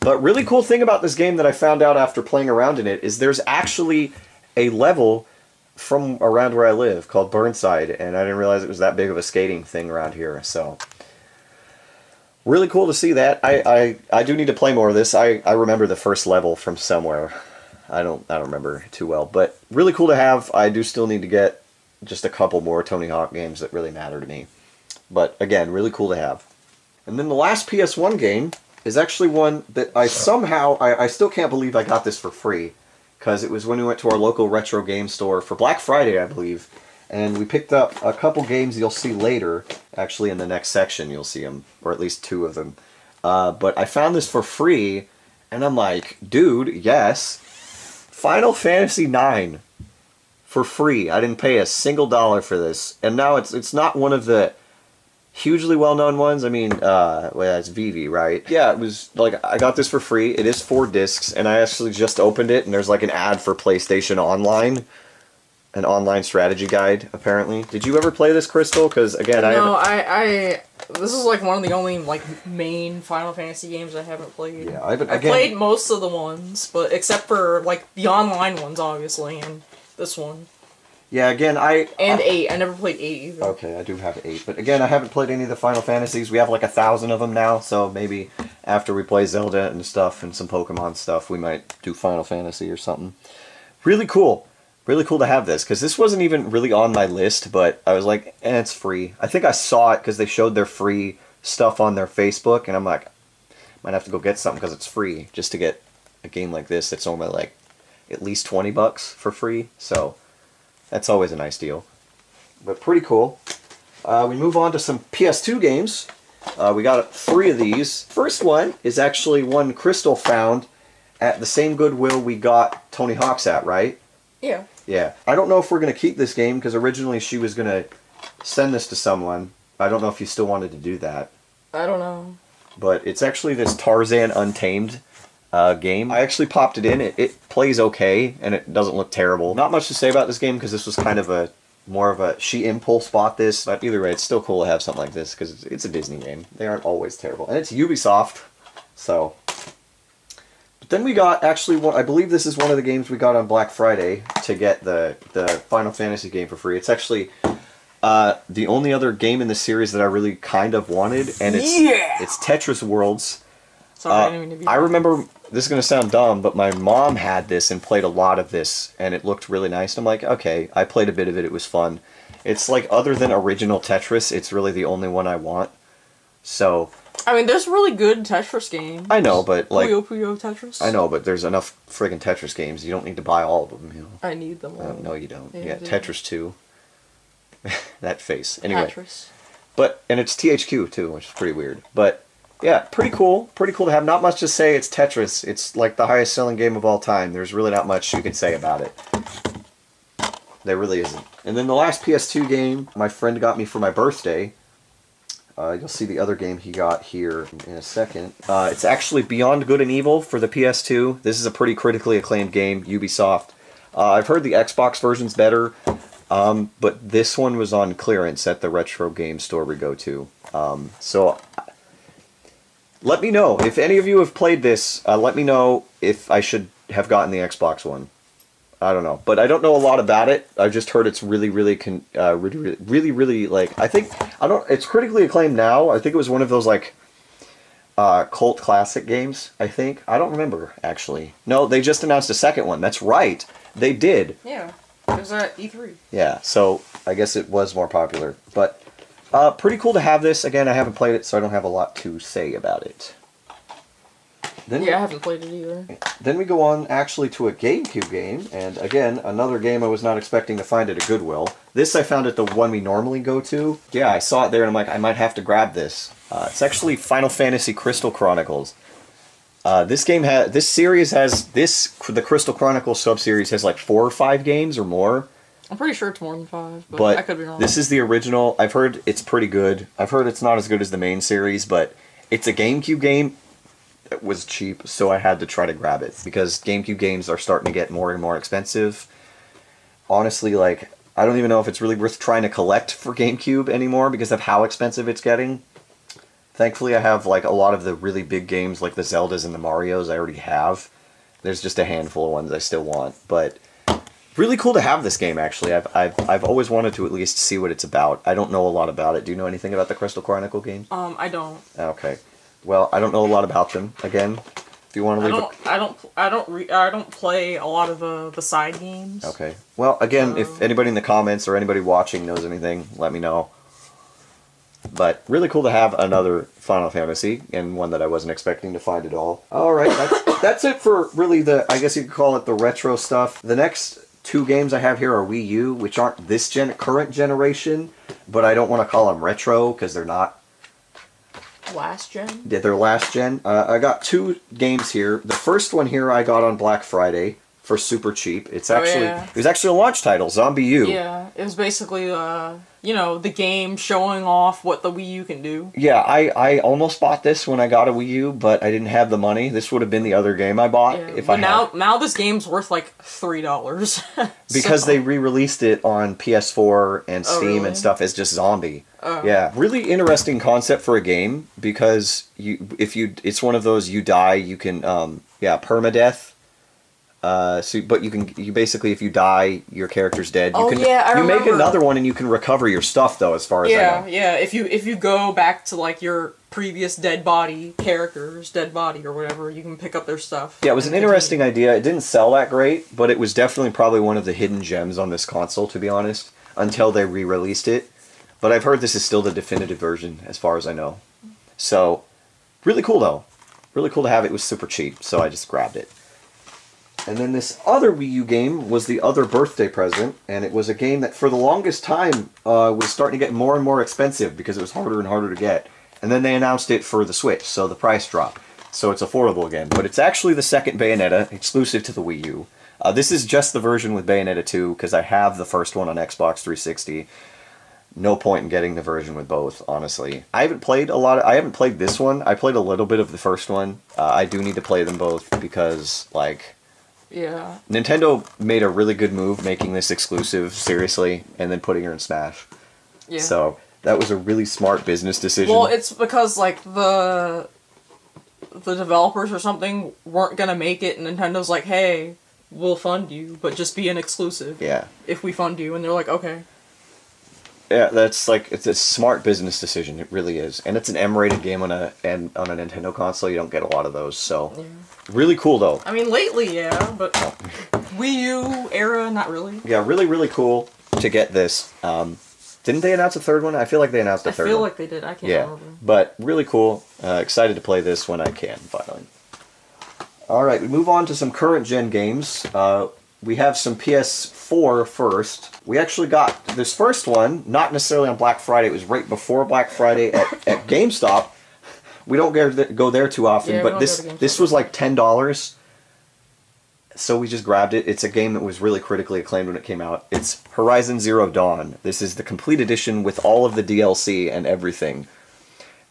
But really cool thing about this game that I found out after playing around in it is there's actually a level from around where I live called Burnside, and I didn't realize it was that big of a skating thing around here, so... Really cool to see that. I do need to play more of this. I remember the first level from somewhere. I don't remember too well, but really cool to have. I do still need to get just a couple more Tony Hawk games that really matter to me. But again, really cool to have. And then the last PS1 game is actually one that I somehow I still can't believe I got this for free, because it was when we went to our local retro game store for Black Friday, I believe. And we picked up a couple games you'll see later. Actually, in the next section, you'll see them. Or at least 2 of them. But I found this for free. And I'm like, dude, yes. Final Fantasy IX. For free. I didn't pay a single dollar for this. And now it's not one of the hugely well-known ones. I mean, well, that's Vivi, right? Yeah, it was like, I got this for free. It is 4 discs. And I actually just opened it. And there's like an ad for PlayStation Online. An online strategy guide, apparently. Did you ever play this, Crystal? Because again,
this is like one of the only like main Final Fantasy games I haven't played.
Yeah,
I played most of the ones, but except for like the online ones, obviously, and this one.
Yeah, again,
8. I never played 8 either.
Okay, I do have 8, but again, I haven't played any of the Final Fantasies. We have like 1,000 of them now, so maybe after we play Zelda and stuff and some Pokemon stuff, we might do Final Fantasy or something. Really cool. Really cool to have this, because this wasn't even really on my list, but I was like, it's free. I think I saw it because they showed their free stuff on their Facebook, and I'm like, might have to go get something because it's free, just to get a game like this that's only like at least $20 for free, so that's always a nice deal. But pretty cool. We move on to some PS2 games. We got 3 of these. First one is actually one Crystal found at the same Goodwill we got Tony Hawk's at, right?
Yeah.
Yeah. I don't know if we're going to keep this game, because originally she was going to send this to someone. I don't know if you still wanted to do that.
I don't know.
But it's actually this Tarzan Untamed game. I actually popped it in. It plays okay, and it doesn't look terrible. Not much to say about this game, because this was kind of more of a... She impulse bought this, but either way, it's still cool to have something like this, because it's a Disney game. They aren't always terrible. And it's Ubisoft, so... But then we got, actually, I believe this is one of the games we got on Black Friday to get the Final Fantasy game for free. It's actually the only other game in the series that I really kind of wanted, and it's Tetris Worlds.
Sorry, I didn't mean to be...
I remember, this is going to sound dumb, but my mom had this and played a lot of this, and it looked really nice. I'm like, okay, I played a bit of it, it was fun. It's like, other than original Tetris, it's really the only one I want. So...
I mean, there's really good Tetris games.
I know, but like...
Puyo Puyo Tetris.
I know, but there's enough friggin' Tetris games. You don't need to buy all of them, you know.
I need them all.
No, you don't.
Yeah,
Yeah,
I do.
Tetris 2. That face. Anyway.
Tetris.
But, and it's THQ too, which is pretty weird. But, yeah, pretty cool. Pretty cool to have. Not much to say. It's Tetris. It's like the highest selling game of all time. There's really not much you can say about it. There really isn't. And then the last PS2 game my friend got me for my birthday. You'll see the other game he got here in a second. It's actually Beyond Good and Evil for the PS2. This is a pretty critically acclaimed game, Ubisoft. I've heard the Xbox version's better, but this one was on clearance at the retro game store we go to. So let me know. If any of you have played this, let me know if I should have gotten the Xbox one. I don't know, but I don't know a lot about it. I've just heard it's really, like, it's critically acclaimed now. I think it was one of those, like, cult classic games, I think. I don't remember, actually. No, they just announced a second one. That's right. They did.
Yeah. It was at E3.
Yeah, so I guess it was more popular. But pretty cool to have this. Again, I haven't played it, so I don't have a lot to say about it. Then
I haven't played it either.
Then we go on actually to a GameCube game, and again, another game I was not expecting to find at a Goodwill. This I found at the one we normally go to. Yeah, I saw it there and I'm like, I might have to grab this. It's actually Final Fantasy Crystal Chronicles. This series has, the Crystal Chronicles sub-series has like 4 or 5 games or more.
I'm pretty sure it's more than 5, but I could be wrong.
This is the original. I've heard it's pretty good. I've heard it's not as good as the main series, but it's a GameCube game. It was cheap, so I had to try to grab it, because GameCube games are starting to get more and more expensive. Honestly, like, I don't even know if it's really worth trying to collect for GameCube anymore because of how expensive it's getting. Thankfully, I have, like, a lot of the really big games, like the Zeldas and the Marios I already have. There's just a handful of ones I still want, but really cool to have this game, actually. I've always wanted to at least see what it's about. I don't know a lot about it. Do you know anything about the Crystal Chronicle games?
I don't.
Okay. Well, I don't know a lot about them. Again, if you want to leave
I don't play a lot of the side games.
Okay. Well, again, if anybody in the comments or anybody watching knows anything, let me know. But really cool to have another Final Fantasy, and one that I wasn't expecting to find at all. All right, that's it for really I guess you could call it the retro stuff. The next 2 games I have here are Wii U, which aren't this current generation, but I don't want to call them retro because they're not.
Last gen?
Yeah, they're last gen. I got 2 games here. The first one here I got on Black Friday for super cheap. It was actually a launch title, Zombie U.
Yeah, it was basically the game showing off what the Wii U can do.
Yeah, I almost bought this when I got a Wii U, but I didn't have the money. This would have been the other game I bought if I had.
Now this game's worth like $3.
Because they re-released it on PS4 and Steam and stuff as just Zombie. Yeah, really interesting concept for a game, because it's one of those you die, you can permadeath. But you basically, if you die, your character's dead. I remember. Make another one and you can recover your stuff, though, as far as I know.
Yeah, if you go back to like your previous character's dead body or whatever, you can pick up their stuff.
Yeah, it was an interesting idea. It didn't sell that great, but it was definitely probably one of the hidden gems on this console, to be honest, until they re-released it. But I've heard this is still the definitive version, as far as I know. So, really cool, though. Really cool to have it. It was super cheap, so I just grabbed it. And then this other Wii U game was the other birthday present, and it was a game that for the longest time was starting to get more and more expensive because it was harder and harder to get. And then they announced it for the Switch, so the price dropped. so it's affordable again. But it's actually the second Bayonetta, exclusive to the Wii U. This is just the version with Bayonetta 2, because I have the first one on Xbox 360. No point in getting the version with both, honestly. I haven't played this one. I played a little bit of the first one. I do need to play them both because, like...
Yeah.
Nintendo made a really good move making this exclusive, seriously, and then putting her in Smash.
Yeah.
So, that was a really smart business decision.
Well, it's because, like, the developers or something weren't gonna make it, and Nintendo's like, hey, we'll fund you, but just be an exclusive.
Yeah.
If we fund you. And they're like, okay.
Yeah, that's like, it's a smart business decision. It really is, and it's an M-rated game on a Nintendo console. You don't get a lot of those, so
Yeah.
really cool though.
I mean, lately, yeah, but Wii U era, not really.
Yeah, really cool to get this. Didn't they announce a third one? I feel like they announced a third one.
I feel like they did. I can't remember.
But really cool. Excited to play this when I can finally. All right, we move on to some current gen games. We have some PS4 first. We actually got this first one, not necessarily on Black Friday. It was right before Black Friday at GameStop. We don't go there too often,
Yeah,
but
we don't
this
go to GameStop.
this was like $10. So we just grabbed it. It's a game that was really critically acclaimed when it came out. It's Horizon Zero Dawn. This is the complete edition with all of the DLC and everything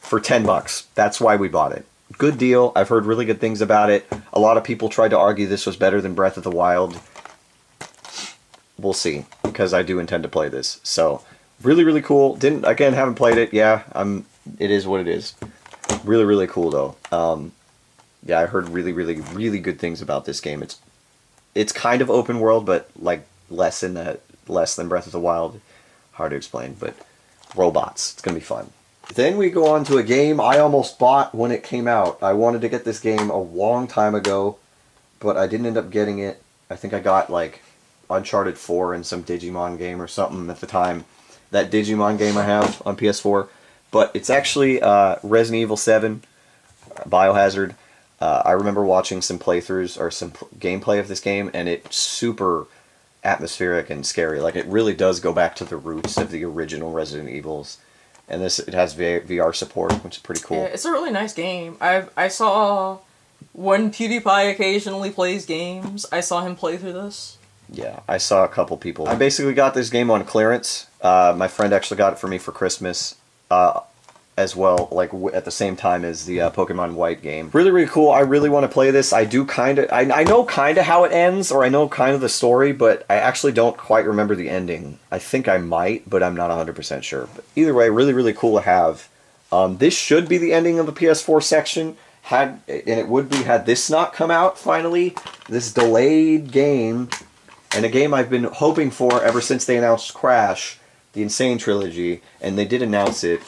for $10. That's why we bought it. Good deal. I've heard really good things about it. A lot of people tried to argue this was better than Breath of the Wild. We'll see, because I do intend to play this. So, really cool. Haven't played it. Yeah, it is what it is. Really cool though. Yeah, I heard really good things about this game. It's kind of open world, but like less than Breath of the Wild. Hard to explain, but robots. It's gonna be fun. Then we go on to a game I almost bought when it came out. I wanted to get this game a long time ago, but I didn't end up getting it. I think I got like Uncharted 4 and some Digimon game or something at the time. That Digimon game I have on PS4. But it's actually Resident Evil 7, Biohazard. I remember watching some playthroughs or some gameplay of this game, and it's super atmospheric and scary. Like, it really does go back to the roots of the original Resident Evils. And it has VR support, which is pretty cool.
Yeah, it's a really nice game. I saw when PewDiePie occasionally plays games, I saw him play through this.
Yeah, I saw a couple people. I basically got this game on clearance. My friend actually got it for me for Christmas as well, like at the same time as the Pokemon White game. Really cool. I really want to play this. I do I know kind of how it ends, or I know kind of the story, but I actually don't quite remember the ending. I think I might, but I'm not 100% sure. But either way, really cool to have. This should be the ending of the PS4 section. And it would be had this not come out finally. This delayed game. And a game I've been hoping for ever since they announced Crash, the Insane Trilogy, and they did announce it.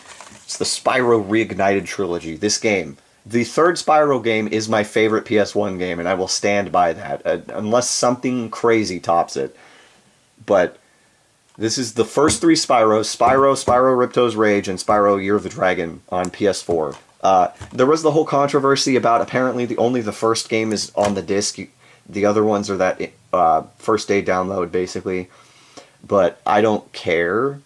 It's the Spyro Reignited Trilogy. This game. The third Spyro game is my favorite PS1 game, and I will stand by that, unless something crazy tops it. But this is the first three Spyros, Spyro Ripto's Rage, and Spyro Year of the Dragon on PS4. There was the whole controversy about apparently only the first game is on the disc. The other ones are that first day download, basically. But I don't care.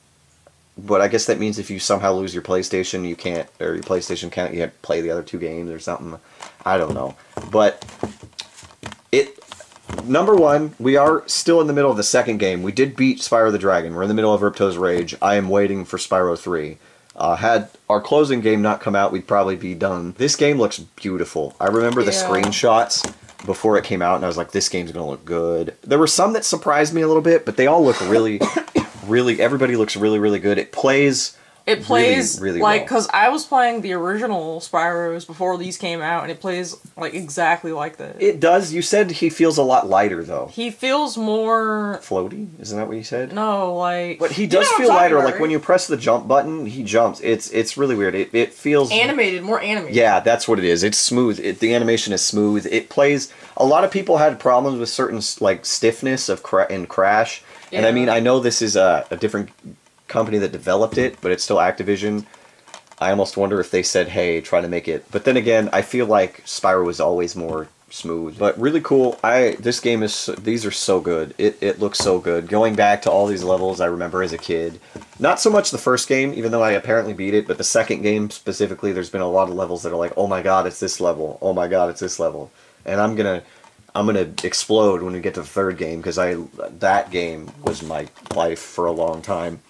But I guess that means if you somehow lose your PlayStation, you can't, or your PlayStation can't, you have to play the other two games or something. I don't know. But number one, we are still in the middle of the second game. We did beat Spyro the Dragon. We're in the middle of Ripto's Rage. I am waiting for Spyro 3. Had our closing game not come out, we'd probably be done. This game looks beautiful. I remember the screenshots before it came out, and I was like, this game's gonna look good. There were some that surprised me a little bit, but they all look really everybody looks really good. It plays really
like,
well.
because I was playing the original Spyros before these came out, and it plays like exactly like this.
It does. You said he feels a lot lighter, though.
He feels more
floaty? Isn't that what you said?
No, like...
But he does feel lighter. Like, when you press the jump button, he jumps. It's really weird. It feels...
animated, more animated.
Yeah, that's what it is. It's smooth. The animation is smooth. It plays... A lot of people had problems with certain, like, stiffness in Crash. Yeah. And I mean, I know this is a different company that developed it, but it's still Activision. I almost wonder if they said, hey, try to make it... But then again, I feel like Spyro was always more smooth, but really cool. This game is these are so good. It looks so good. Going back to all these levels I remember as a kid. Not so much the first game, even though I apparently beat it, but the second game specifically. There's been a lot of levels that are like, oh my god, it's this level. Oh my god, it's this level. And I'm gonna explode when we get to the third game because that game was my life for a long time.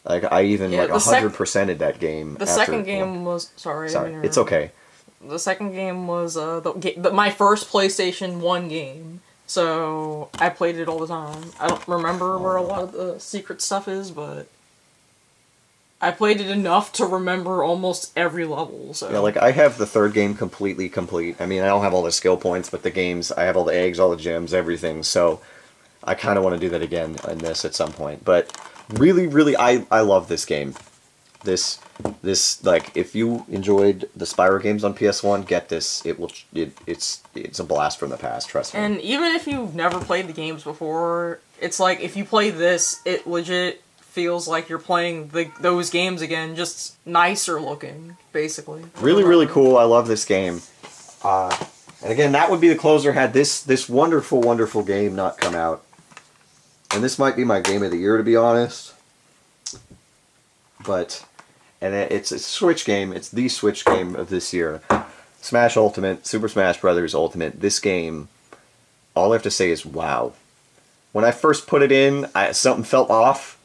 Like I even
Yeah,
like 100%ed that game.
The second game was sorry.
It's okay.
The second game was my first PlayStation 1 game, so I played it all the time. I don't remember where a lot of the secret stuff is, but I played it enough to remember almost every level. So
Yeah, like I have the third game completely complete. I mean, I don't have all the skill points, but the games, I have all the eggs, all the gems, everything. So I kind of want to do that again in this at some point. But really, really, I love this game. This like if you enjoyed the Spyro games on PS1, get this. It's a blast from the past, trust me.
And even if you've never played the games before, it's like if you play this, it legit feels like you're playing those games again, just nicer looking, basically.
Really, really cool. I love this game. And again, that would be the closer had this wonderful, wonderful game not come out. And this might be my game of the year, to be honest. But, and it's a Switch game. It's the Switch game of this year. Smash Ultimate, Super Smash Bros. Ultimate. This game, all I have to say is wow. When I first put it in, something felt off,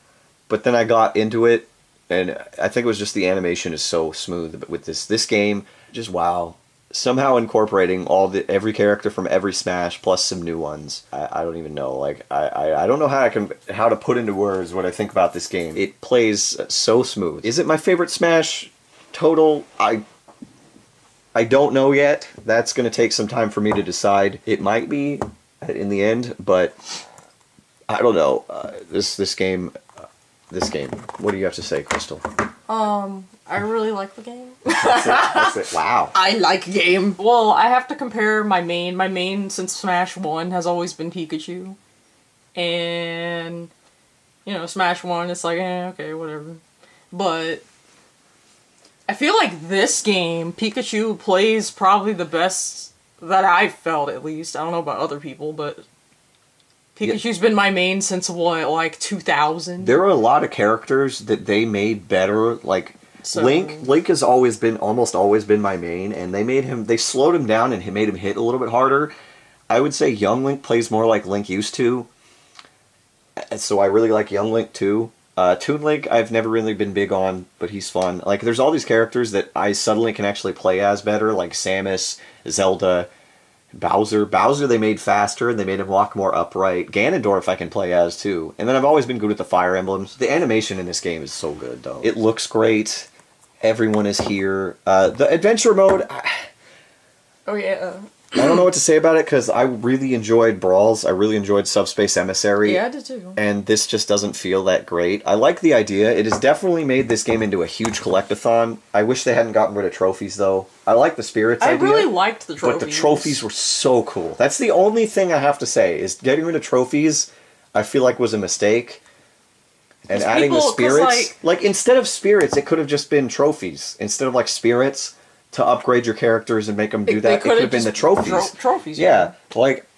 but then I got into it, and I think it was just the animation is so smooth. But with this game, just wow. Somehow incorporating every character from every Smash plus some new ones. I don't even know. Like I don't know how to put into words what I think about this game. It plays so smooth. Is it my favorite Smash total? I don't know yet. That's going to take some time for me to decide. It might be in the end, but I don't know. This game. What do you have to say, Crystal?
I really like the game.
That's it. Wow.
I like game. Well, I have to compare my main. My main since Smash 1 has always been Pikachu. And, Smash 1, it's like, okay, whatever. But I feel like this game, Pikachu plays probably the best that I've felt, at least. I don't know about other people, but Pikachu's been my main since, like 2000?
There are a lot of characters that they made better, like...
So,
Link has almost always been my main, and they slowed him down and made him hit a little bit harder. I would say Young Link plays more like Link used to, so I really like Young Link too. Toon Link I've never really been big on, but he's fun. Like there's all these characters that I suddenly can actually play as better, like Samus, Zelda, Bowser. Bowser they made faster, and they made him walk more upright. Ganondorf I can play as too. And then I've always been good with the Fire Emblems. The animation in this game is so good though. It looks great. Everyone is here. The adventure mode,
oh yeah.
I don't know what to say about it because I really enjoyed Brawls. I really enjoyed Subspace Emissary.
Yeah, I did too.
And this just doesn't feel that great. I like the idea. It has definitely made this game into a huge collectathon. I wish they hadn't gotten rid of trophies though. I like the spirits idea.
I really liked the trophies.
But the trophies were so cool. That's the only thing I have to say is getting rid of trophies I feel like was a mistake. And adding the spirits, like instead of spirits, it could have just been trophies. Instead of like spirits to upgrade your characters and make them do that, it could have been the trophies.
Trophies,
yeah. Like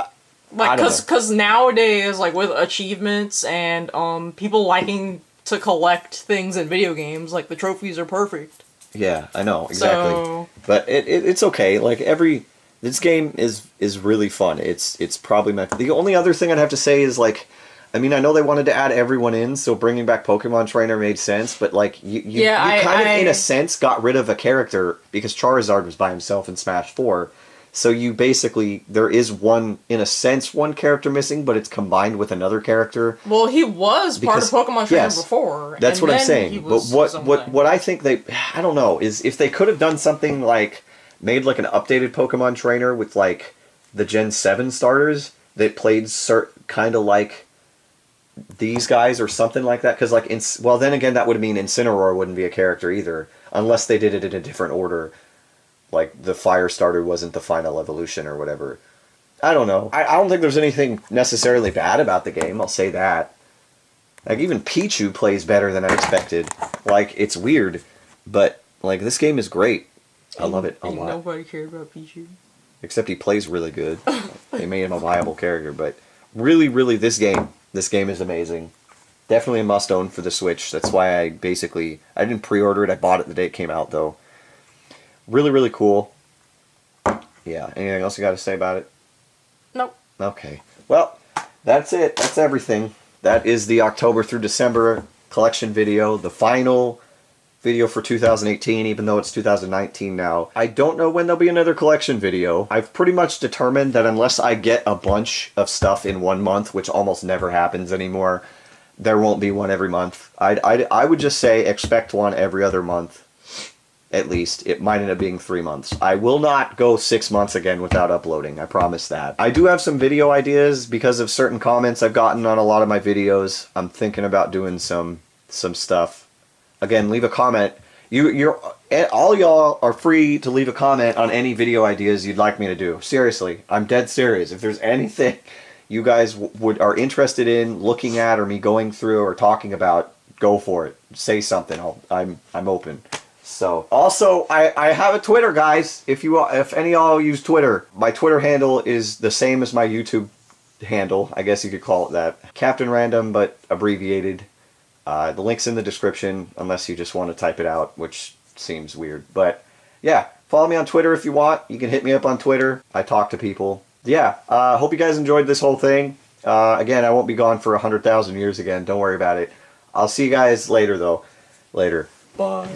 because nowadays, like with achievements and people liking to collect things in video games, like the trophies are perfect.
Yeah, I know exactly.
So,
but it's okay. Like this game is really fun. It's probably the only other thing I'd have to say is like. I mean, I know they wanted to add everyone in, so bringing back Pokemon Trainer made sense, but like you in a sense got rid of a character because Charizard was by himself in Smash 4. So you basically there is one character missing, but it's combined with another character.
Well, he was part of Pokemon Trainer before.
That's what I'm saying. But what I think I don't know is if they could have done something like made like an updated Pokemon Trainer with like the Gen 7 starters that played kind of like these guys or something like that, because like then again that would mean Incineroar wouldn't be a character either unless they did it in a different order, like the fire starter wasn't the final evolution or whatever. I don't know. I don't think there's anything necessarily bad about the game, I'll say that. Like even Pichu plays better than I expected. Like it's weird, but like this game is great. I love it a lot.
Nobody cared about Pichu.
Except he plays really good. They made him a viable character, but really, this game is amazing. Definitely a must-own for the Switch. That's why I didn't pre-order it. I bought it the day it came out, though. Really cool. Yeah. Anything else you got to say about it?
Nope.
Okay. Well, that's it. That's everything. That is the October through December collection video. The final video for 2018, even though it's 2019 now. I don't know when there'll be another collection video. I've pretty much determined that unless I get a bunch of stuff in 1 month, which almost never happens anymore, there won't be one every month. I would just say expect one every other month, at least. It might end up being 3 months. I will not go 6 months again without uploading. I promise that. I do have some video ideas because of certain comments I've gotten on a lot of my videos. I'm thinking about doing some stuff. Again, leave a comment. All y'all are free to leave a comment on any video ideas you'd like me to do. Seriously, I'm dead serious. If there's anything you guys are interested in looking at or me going through or talking about, go for it. Say something. I'm open. So also, I have a Twitter, guys. If any of y'all use Twitter, my Twitter handle is the same as my YouTube handle. I guess you could call it that. Captain Random, but abbreviated. The link's in the description, unless you just want to type it out, which seems weird. But yeah, follow me on Twitter if you want. You can hit me up on Twitter. I talk to people. Yeah, hope you guys enjoyed this whole thing. Again, I won't be gone for 100,000 years again. Don't worry about it. I'll see you guys later, though. Later.
Bye.